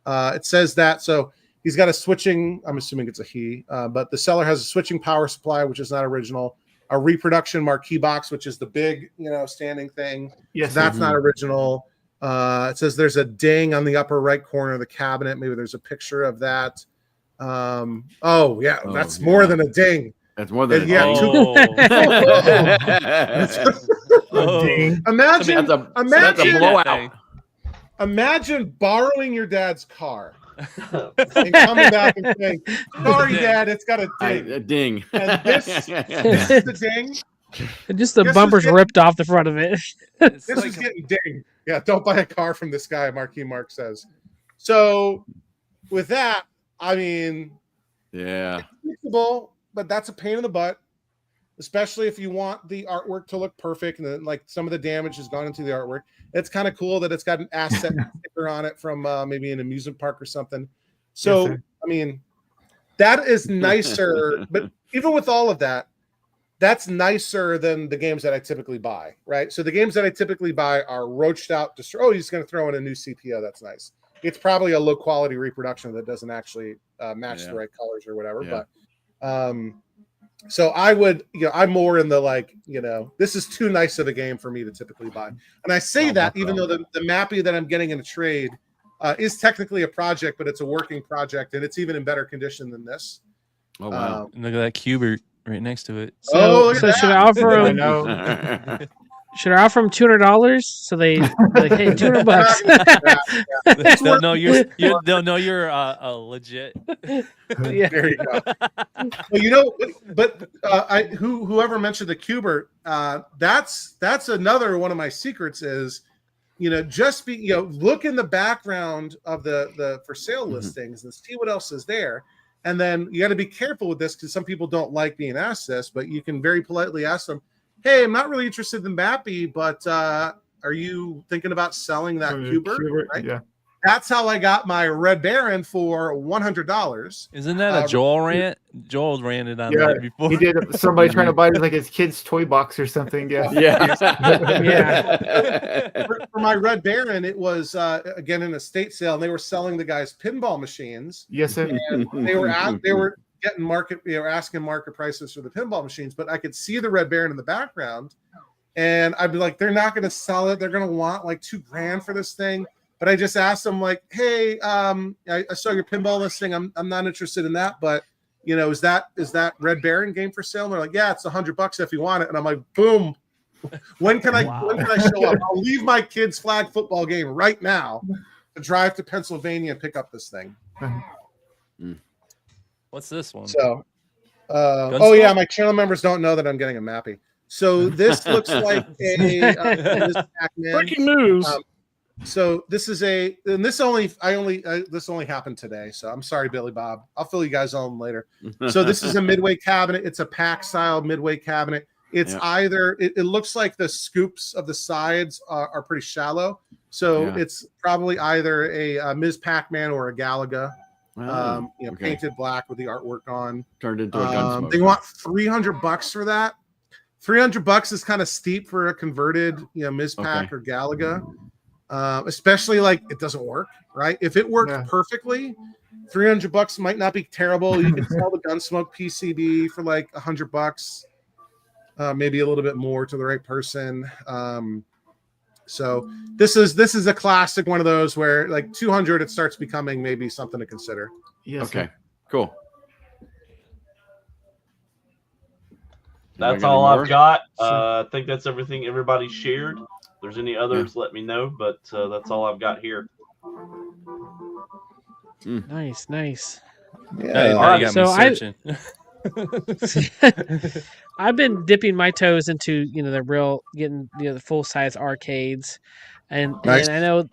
It says that, so he's got a switching, I'm assuming it's a he, but the seller has a switching power supply, which is not original, a reproduction marquee box, which is the big standing thing. Yes, so that's not original. It says there's a ding on the upper right corner of the cabinet. Maybe there's a picture of that. That's more than a ding. That's more than a ding. Imagine that's a blowout. Imagine borrowing your dad's car and coming back and saying, "Sorry, Dad, it's got a ding." A ding. And this is the ding. Just the bumper's ripped off the front of it. This is getting dinged. Yeah, don't buy a car from this guy, Marquis Mark says. So with that, I mean, it's fixable, but that's a pain in the butt, especially if you want the artwork to look perfect and then like some of the damage has gone into the artwork. It's kind of cool that it's got an asset sticker on it from maybe an amusement park or something. So, I mean, that is nicer, but even with all of that, that's nicer than the games that I typically buy, right? So the games that I typically buy are roached out. You're just going to throw in a new CPO. That's nice. It's probably a low quality reproduction that doesn't actually match the right colors or whatever. Yeah. But so I would, I'm more in the this is too nice of a game for me to typically buy. And I say that even though the Mappy that I'm getting in a trade is technically a project, but it's a working project and it's even in better condition than this. Oh wow! And look at that Cubert right next to it. So should I offer him? Should I offer them $200 so they like, hey, $200? They'll know you're legit. Yeah. There you go. Well, whoever mentioned the Cubert, that's another one of my secrets is, just look in the background of the for sale listings and see what else is there. And then you got to be careful with this because some people don't like being asked this, but you can very politely ask them, "Hey, I'm not really interested in Mappy, but are you thinking about selling that Cubert?" Right? Yeah. That's how I got my Red Baron for $100. Isn't that a Joel rant? Joel ranted on that before. He did. Somebody trying to buy like his kid's toy box or something. Yeah. For my Red Baron, it was again an estate sale, and they were selling the guys pinball machines. Yes, sir. And they were getting asking market prices for the pinball machines, but I could see the Red Baron in the background, and I'd be like, they're not going to sell it. They're going to want like $2,000 for this thing. But I just asked them like, hey, I saw your pinball listing. I'm not interested in that, but is that Red Baron game for sale? And they're like, yeah, it's $100 if you want it. And I'm like, boom. When can I show up? I'll leave my kid's flag football game right now to drive to Pennsylvania and pick up this thing. What's this one? So, my channel members don't know that I'm getting a Mappy. So this looks like a breaking news. So this is this only happened today. So I'm sorry, Billy Bob. I'll fill you guys on later. So this is a midway cabinet. It's a pack style midway cabinet. It's either it looks like the scoops of the sides are pretty shallow. So it's probably either a Ms. Pac-Man or a Galaga. Painted black with the artwork on. Turned into a Gunsmoke. They want $300 for that. $300 is kind of steep for a converted, Ms. Pac or Galaga. Especially like it doesn't work, right? If it worked perfectly, $300 might not be terrible. You can sell the Gunsmoke PCB for like $100, maybe a little bit more to the right person. So this is a classic one of those where like 200, it starts becoming maybe something to consider. Yes. Okay. Cool. That's all I've got. I think that's everything everybody shared. If there's any others, let me know. But that's all I've got here. Nice. Yeah. So I've been dipping my toes into getting the full size arcades, and I know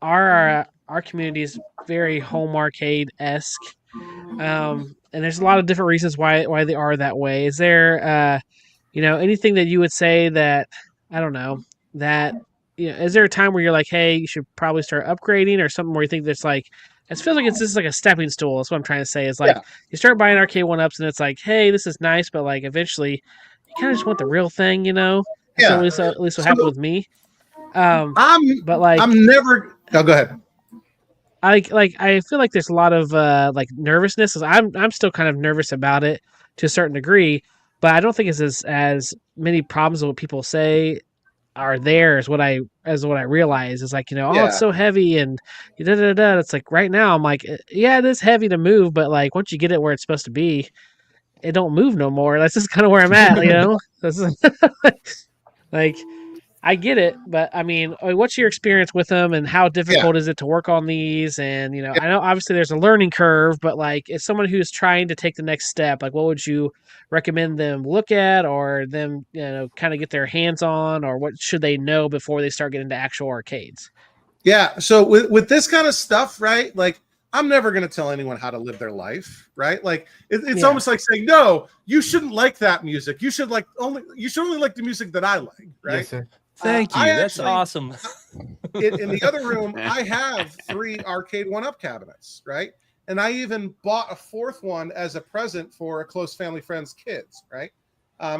our community is very home arcade esque. and there's a lot of different reasons why they are that way. Is there anything that you would say that, I don't know, that is there a time where you're like, hey, you should probably start upgrading, or something where you think that's like, it feels like it's just like a stepping stool. That's what I'm trying to say. Is like, Yeah. you start buying arcade 1-ups and it's like, hey, this is nice, but like eventually you kind of just want the real thing, That's Yeah. at least what happened with me. But I'm never. Oh, go ahead. I feel like there's a lot of like nervousness. I'm still kind of nervous about it to a certain degree, but I don't think it's as many problems of what people say are there as what I realize. Is like, oh, it's so heavy and da da da. It's like right now I'm like, yeah, it is heavy to move, but like once you get it where it's supposed to be, it don't move no more. That's just kind of where I'm at, This is like, I get it, but I mean, what's your experience with them, and how difficult is it to work on these? And I know obviously there's a learning curve, but like, as someone who's trying to take the next step, like, what would you recommend them look at, or them, kind of get their hands on, or what should they know before they start getting into actual arcades? Yeah. So with this kind of stuff, right? Like, I'm never going to tell anyone how to live their life, right? Like, it's almost like saying, no, you shouldn't like that music. You should only like the music that I like, right? Yes, sir. Thank you. That's awesome. In the other room, I have 3 arcade 1-up cabinets, right? And I even bought a 4th one as a present for a close family friend's kids, right?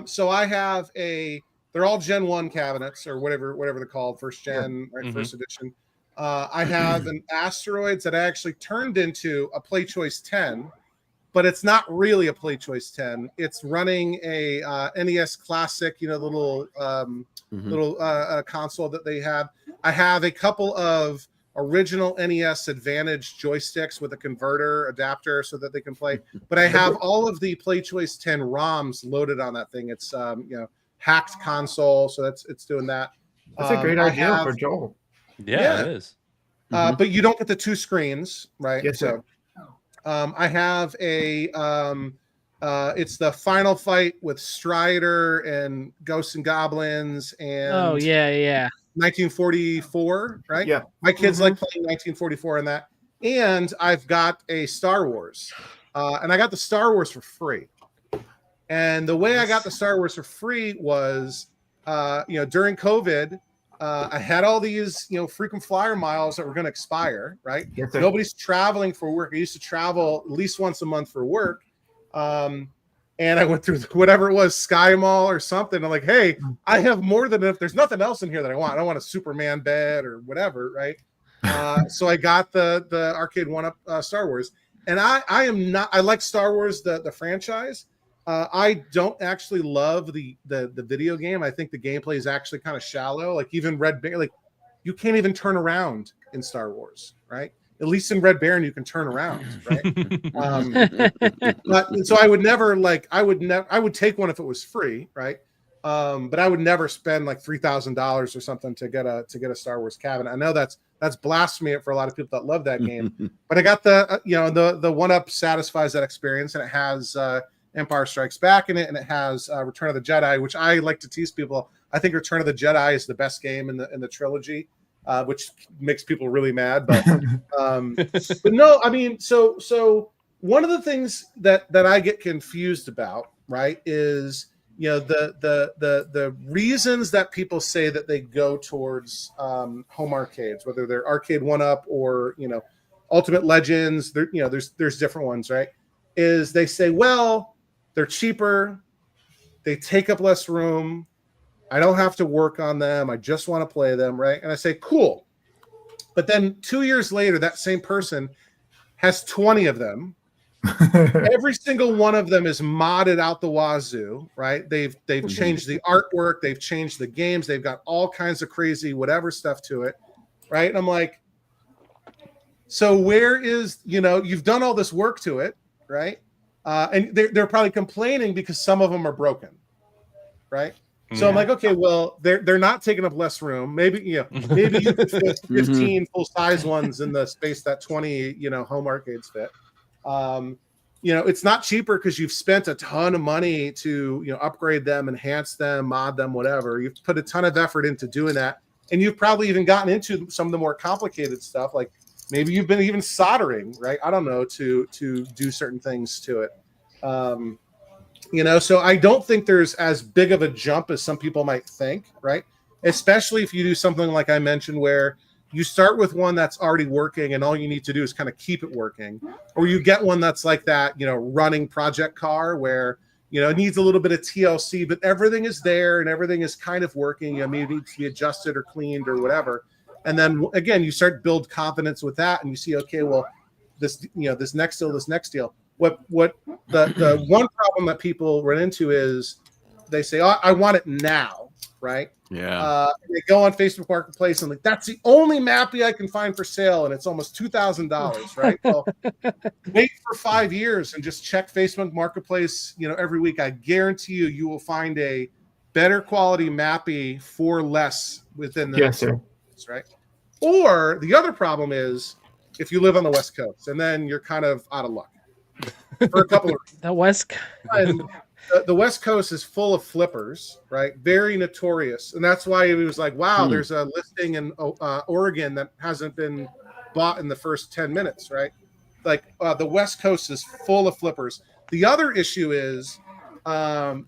So I have they're all Gen 1 cabinets, or whatever they're called, first gen, right? First edition. I have an Asteroids that I actually turned into a Play Choice 10, but it's not really a Play Choice 10. It's running a NES Classic, the little console that they have. I have a couple of original NES Advantage joysticks with a converter adapter so that they can play. But I have all of the Play Choice 10 ROMs loaded on that thing. It's hacked console, so it's doing that. That's a great idea for Joel. Yeah, it is. But you don't get the 2 screens, right? Yes, sir. I have it's the Final Fight with Strider and Ghosts and Goblins and 1944, right? Yeah. My kids like playing 1944 and that. And I've got a Star Wars. And I got the Star Wars for free. And the way I got the Star Wars for free was, during COVID, I had all these, frequent flyer miles that were going to expire, right? Yes, sir. Nobody's traveling for work. I used to travel at least once a month for work. And I went through whatever it was, Sky Mall or something. I'm like, hey, I have more than enough. There's nothing else in here that I want. I don't want a Superman bed or whatever, right? So I got the arcade 1-up Star Wars. And I like Star Wars, the franchise. I don't actually love the video game. I think the gameplay is actually kind of shallow. Like, even Red Baron, like, you can't even turn around in Star Wars, right? At least in Red Baron you can turn around, right? But so I would never I would take one if it was free, right? But I would never spend like $3,000 or something to get a Star Wars cabinet. I know that's blasphemy for a lot of people that love that game, but I got the 1-up satisfies that experience, and it has Empire Strikes Back in it, and it has Return of the Jedi, which I like to tease people. I think Return of the Jedi is the best game in the trilogy, which makes people really mad. But no, I mean, so one of the things that I get confused about, right, is the reasons that people say that they go towards home arcades, whether they're arcade 1-up or Ultimate Legends. There's different ones, right? Is they say, well, they're cheaper, they take up less room, I don't have to work on them, I just want to play them, right? And I say, cool. But then 2 years later, that same person has 20 of them. Every single one of them is modded out the wazoo, right? They've changed the artwork, they've changed the games, they've got all kinds of crazy whatever stuff to it, right? And I'm like, so where is, you've done all this work to it, right? And they're probably complaining because some of them are broken, right? So I'm like, okay, well, they're not taking up less room. Maybe you could fit 15 full-size ones in the space that 20 home arcades fit. It's not cheaper because you've spent a ton of money to upgrade them, enhance them, mod them, whatever. You've put a ton of effort into doing that, and you've probably even gotten into some of the more complicated stuff, like Maybe you've been even soldering, right? I don't know, to do certain things to it. So I don't think there's as big of a jump as some people might think, right? Especially if you do something like I mentioned, where you start with one that's already working and all you need to do is kind of keep it working, or you get one that's like that, running project car where, it needs a little bit of TLC, but everything is there and everything is kind of working. Maybe it needs to be adjusted or cleaned or whatever. And then again, you start to build confidence with that, and you see, okay, well, this next deal. What the one problem that people run into is they say, "Oh, I want it now," right? Yeah. They go on Facebook Marketplace and that's the only mappy I can find for sale, and it's almost $2,000, right? Well, wait for 5 years and just check Facebook Marketplace, every week. I guarantee you will find a better quality mappy for less within the next 6 months, right? Or the other problem is if you live on the West Coast, and then you're kind of out of luck for a couple of reasons. The West Coast is full of flippers, right? Very notorious. And that's why it was like, wow, there's a listing in Oregon that hasn't been bought in the first 10 minutes, right? Like the West Coast is full of flippers. The other issue is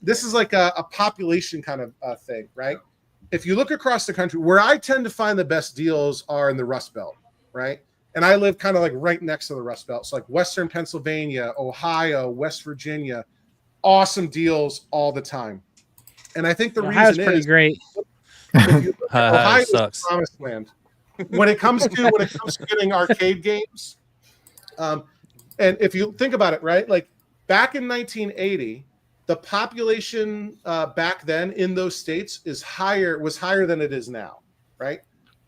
this is like a population kind of thing, right? If you look across the country, where I tend to find the best deals are in the Rust Belt, right? And I live kind of like right next to the Rust Belt. So like Western Pennsylvania, Ohio, West Virginia, awesome deals all the time. And I think the Ohio's reason pretty is great. Ohio sucks. is promised land. When it comes to getting arcade games, and if you think about it, right, like back in 1980, the population back then in those states was higher than it is now, right?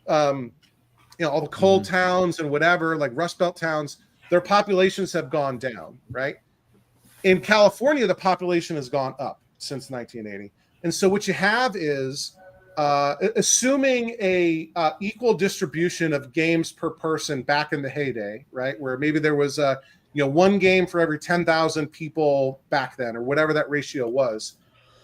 All the coal towns and whatever, like Rust Belt towns, their populations have gone down, right? In California, the population has gone up since 1980. And so what you have is, assuming a equal distribution of games per person back in the heyday, right, where maybe there was one game for every 10,000 people back then, or whatever that ratio was.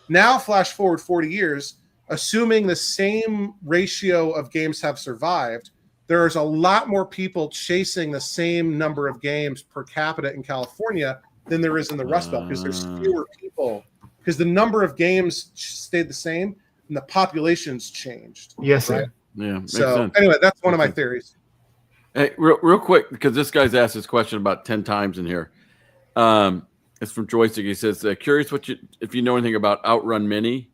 Now, flash forward 40 years, assuming the same ratio of games have survived, there's a lot more people chasing the same number of games per capita in California than there is in the Rust Belt, because there's fewer people, because the number of games stayed the same and the population's changed. Yes, right? sir. Yeah. Makes So sense. anyway, that's one of my theories. Hey, real quick, because this guy's asked this question about 10 times in here. It's from Joystick. He says, curious if you know anything about Outrun Mini.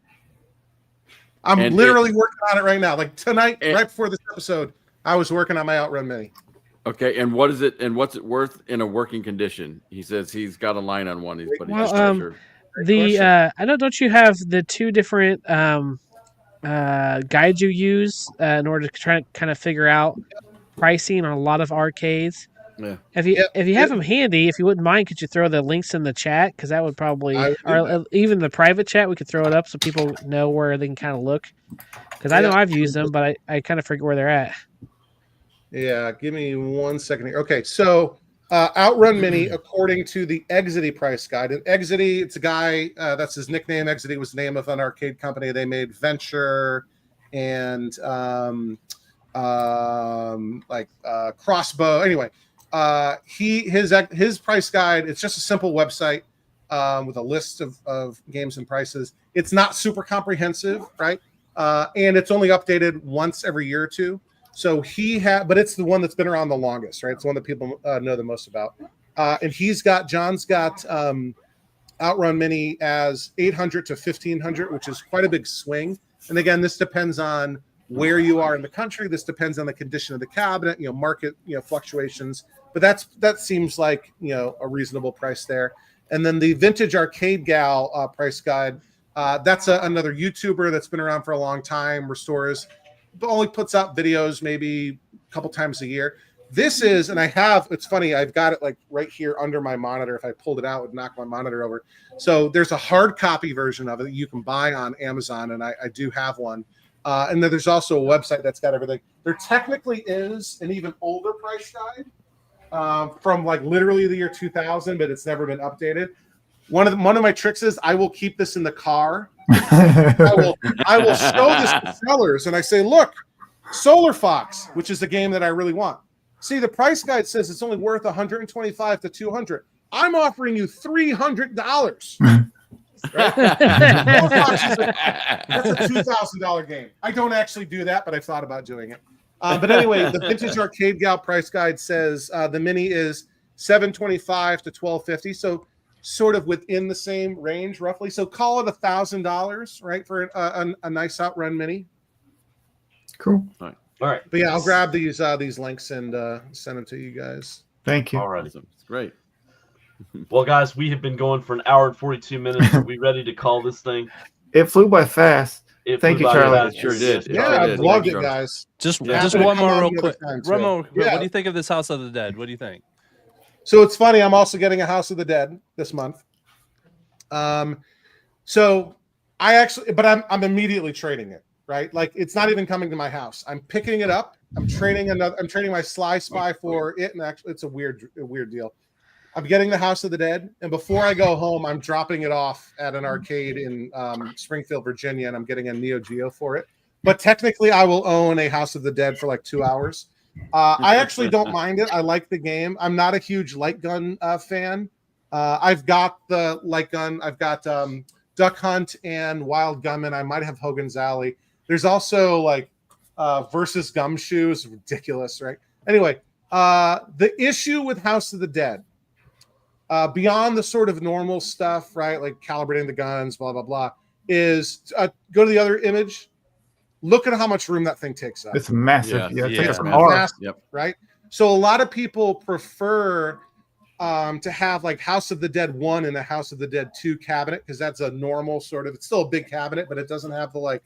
I'm literally working on it right now. Like tonight, right before this episode, I was working on my Outrun Mini. Okay, and what is it? And what's it worth in a working condition? He says he's got a line on one. But he's not sure. I don't you have the two different guides you use in order to try to kind of figure out pricing on a lot of arcades? Yeah. If you have them handy, if you wouldn't mind, could you throw the links in the chat? Because that would probably, or even the private chat, we could throw it up so people know where they can kind of look. Because I know I've used them, but I kind of forget where they're at. Yeah, give me 1 second here. Okay, so Outrun Mini, according to the Exity price guide, and Exity, it's a guy, that's his nickname. Exity was the name of an arcade company. They made Venture and Crossbow. Anyway, his price guide, it's just a simple website with a list of games and prices. It's not super comprehensive, right? And it's only updated once every year or two. So but it's the one that's been around the longest, right? It's the one that people know the most about. And John's got Outrun Mini as 800 to 1500, which is quite a big swing. And again, this depends on where you are in the country. This depends on the condition of the cabinet, market, fluctuations. But that seems like, a reasonable price there. And then the Vintage Arcade Gal price guide, that's another YouTuber that's been around for a long time, restores, but only puts out videos maybe a couple times a year. This is, and it's funny, I've got it like right here under my monitor. If I pulled it out, it would knock my monitor over. So there's a hard copy version of it that you can buy on Amazon, and I do have one. And then there's also a website that's got everything. There technically is an even older price guide from like literally the year 2000, but it's never been updated. One of my tricks is I will keep this in the car. I will show this to sellers, and I say, look, Solar Fox, which is the game that I really want. See, the price guide says it's only worth $125 to $200. I'm offering you $300. Right? That's a $2,000 game. I don't actually do that, but I've thought about doing it. But anyway, the Vintage Arcade Gal price guide says the mini is $725 to $1,250, so sort of within the same range, roughly. So call it $1,000, right, for a nice Outrun mini. Cool. All right. But yeah, I'll grab these links and send them to you guys. Thank you. All right. Awesome. It's great. Well, guys, we have been going for an hour and 42 minutes. Are we ready to call this thing? It flew by fast. Thank you, Charlie. It sure did. Yeah, It I did. loved it, Sure. guys. Just Yeah. just Happy one to come more on real the quick. other time, too. One more. Yeah. What do you think of this House of the Dead? What do you think? So it's funny. I'm also getting a House of the Dead this month. So I'm immediately trading it. Right, like it's not even coming to my house. I'm picking it up. I'm trading my Sly Spy for it, and actually, it's a weird deal. I'm getting the House of the Dead, and before I go home, I'm dropping it off at an arcade in Springfield, Virginia, and I'm getting a Neo Geo for it. But technically, I will own a House of the Dead for like 2 hours. I actually don't mind it. I like the game. I'm not a huge light gun fan. I've got the light gun. I've got Duck Hunt and Wild Gunman. I might have Hogan's Alley. There's also like versus Gumshoes, ridiculous, right? Anyway, the issue with House of the Dead, beyond the sort of normal stuff, right, like calibrating the guns, blah blah blah, is go to the other image. Look at how much room that thing takes up. It's massive. Yeah, Yeah. it's like a car. Massive, Yep. right? So a lot of people prefer to have like House of the Dead 1 and a House of the Dead 2 cabinet, because that's a normal sort of, it's still a big cabinet, but it doesn't have the like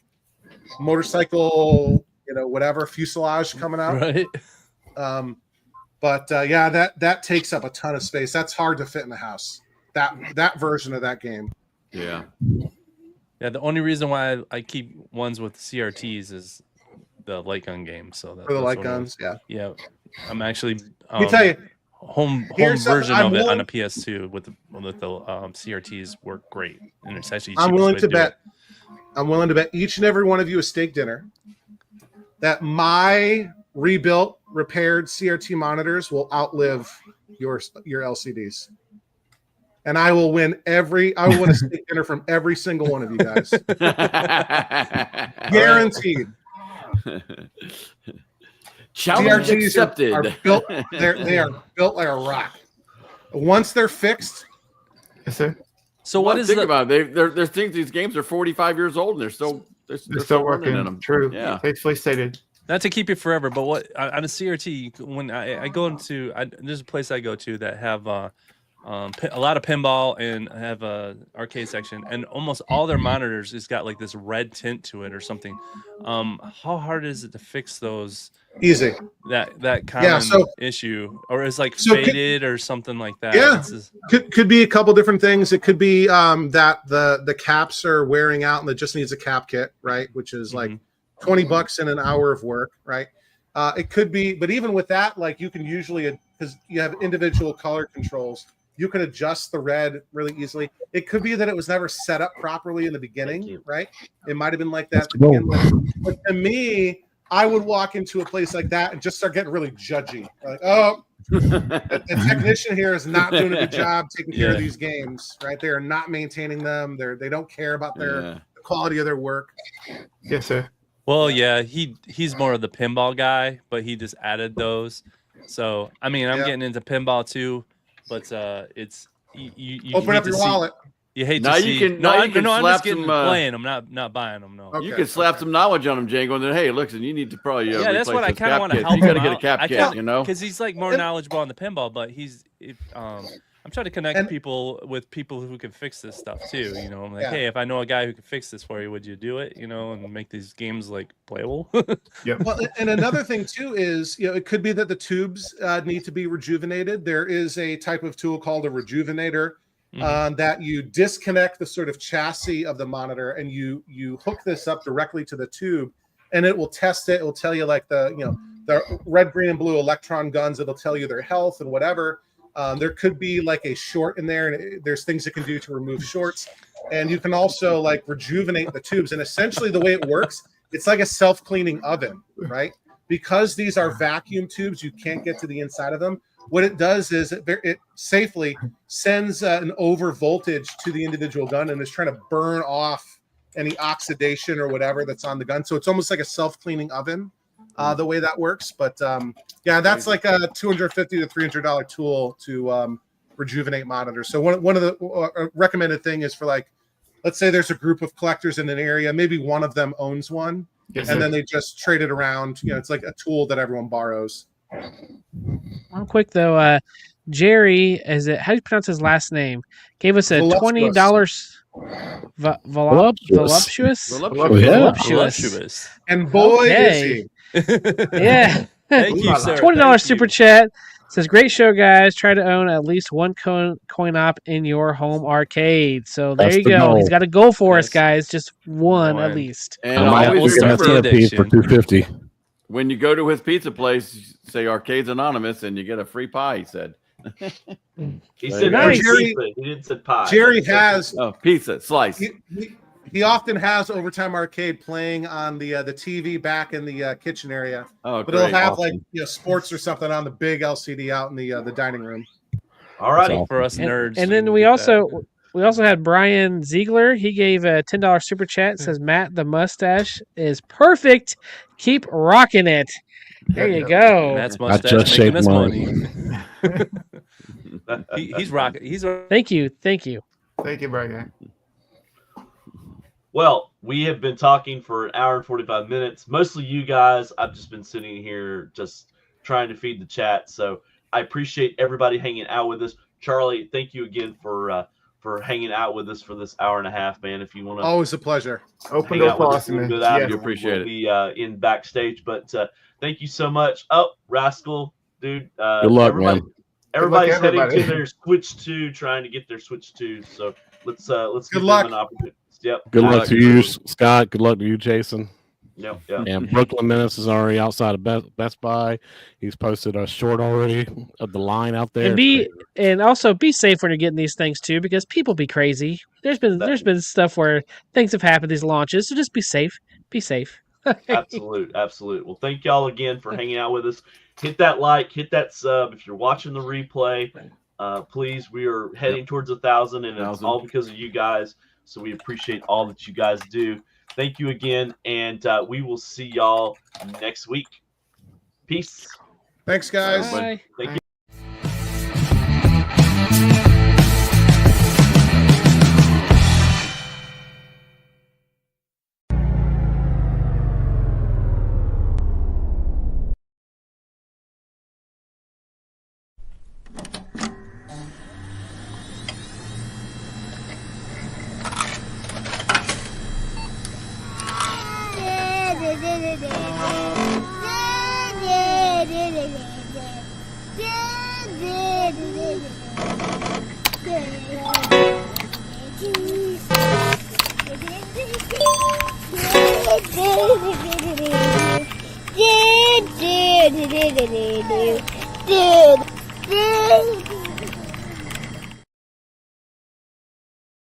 motorcycle, whatever fuselage coming out. Right. Yeah, that takes up a ton of space. That's hard to fit in the house. That version of that game. Yeah. Yeah. The only reason why I keep ones with CRTs is the light gun game. So For the light that's what it guns, is. yeah. Yeah. I'm actually. Let me tell you, home here's something version I'm of it on willing- a PS2 with the CRTs work great, and it's actually I'm cheapest willing way to do bet. it. I'm willing to bet each and every one of you a steak dinner that my rebuilt, repaired CRT monitors will outlive your LCDs, and I will win a steak dinner from every single one of you guys, guaranteed. Challenge CRTs accepted. Are built. They are built like a rock. Once they're fixed, Yes, sir. So Well, what is think the? about it. They're thinking these games are 45 years old and they're still working. running in them. True. Yeah. Faithfully stated. Not to keep you forever, but what on a CRT, when I go into, there's a place I go to that have a lot of pinball and have a arcade section, and almost all their monitors has got like this red tint to it or something. How hard is it to fix those? easy. That common so- issue, or is like so faded or something like that? Yeah. It's just- Could be a couple different things. It could be that the caps are wearing out and it just needs a cap kit, right? Which is like $20 in an hour of work, right? It could be, but even with that, like you can usually, because you have individual color controls, you can adjust the red really easily. It could be that it was never set up properly in the beginning, right? It might have been like that to begin with. But to me, I would walk into a place like that and just start getting really judgy. Like, oh, the technician here is not doing a good job taking care of these games, right? They are not maintaining them. They don't care about the quality of their work. Yes, sir. Well, yeah, he's more of the pinball guy, but he just added those. So I mean, I'm getting into pinball too, but it's you Open hate up to your see- wallet. You hate Now to you see. can- no, now you I'm, can no, I'm slap just getting some, playing. I'm not buying them. No. Okay. You could slap some knowledge on him, Django, and then, hey, listen, you need to probably Yeah, that's replace what I those kind of cap want to kits. help You got to him get a out. cap I kit, can't- you know? because he's like more knowledgeable on the pinball, but I'm trying to connect people with people who can fix this stuff too. You know, I'm like, hey, if I know a guy who can fix this for you, would you do it? You know, and make these games like playable. Well, and another thing too is, it could be that the tubes need to be rejuvenated. There is a type of tool called a rejuvenator that you disconnect the sort of chassis of the monitor and you hook this up directly to the tube, and it will test it. It will tell you like the red, green, and blue electron guns. It'll tell you their health and whatever. There could be like a short in there, and there's things it can do to remove shorts. And you can also like rejuvenate the tubes. And essentially the way it works, it's like a self-cleaning oven, right? because these are vacuum tubes, you can't get to the inside of them. What it does is it safely sends an over voltage to the individual gun and is trying to burn off any oxidation or whatever that's on the gun. So it's almost like a self-cleaning oven, the way that works. But yeah, that's like a $250 to $300 tool to rejuvenate monitors. So one of the recommended thing is for, like, let's say there's a group of collectors in an area, maybe one of them owns one, and then they just trade it around. You know, it's like a tool that everyone borrows. Real quick though, Jerry, how do you pronounce his last name? Gave us a $20 voluptuous. Voluptuous. And boy, is he. Yeah. Thank you, sir. $20 super chat. Says, great show, guys. Try to own at least one coin op in your home arcade. So there you go. He's got a goal for us, guys. Just one at least. And I might always get that remember, centipede for $250. when you go to his pizza place, say Arcades Anonymous, and you get a free pie. He said. He said Nice. pizza. He didn't say pie. Jerry has pizza slice. he often has Overtime Arcade playing on the TV back in the kitchen area. Oh, but he'll have awesome. like sports or something on the big LCD out in the dining room. All righty. For us nerds. And then we also had Brian Ziegler. He gave a $10 super chat. It says, Matt, the mustache is perfect. Keep rocking it. There you go. Matt's I mustache just making shake us mine. money. He's rocking. Thank you. Thank you, Brian. Well, we have been talking for an hour and 45 minutes. Mostly you guys. I've just been sitting here just trying to feed the chat. So I appreciate everybody hanging out with us. Charlie, thank you again for hanging out with us for this hour and a half, man. If you want to, Always a pleasure. Open hang door out with us a policy, little man. bit out, Yeah. we'll appreciate it. be in backstage. But thank you so much. Oh, Rascal, dude. Good luck, man. Everybody's Good luck, heading everybody. to their Switch 2, trying to get their Switch 2. So let's give luck. them an opportunity. Yep. Good luck to you, Scott. Good luck to you, Jason. Yep. And Brooklyn Menace is already outside of Best Buy. He's posted a short already of the line out there. And also be safe when you're getting these things too, because people be crazy. There's been stuff where things have happened these launches, so just be safe. Be safe. Absolute. Well, thank y'all again for hanging out with us. Hit that like, hit that sub. If you're watching the replay, please, we are heading towards 1,000, and it's all because of you guys. So we appreciate all that you guys do. Thank you again, and we will see y'all next week. Peace. Thanks, guys. Bye. Thank you. Dude.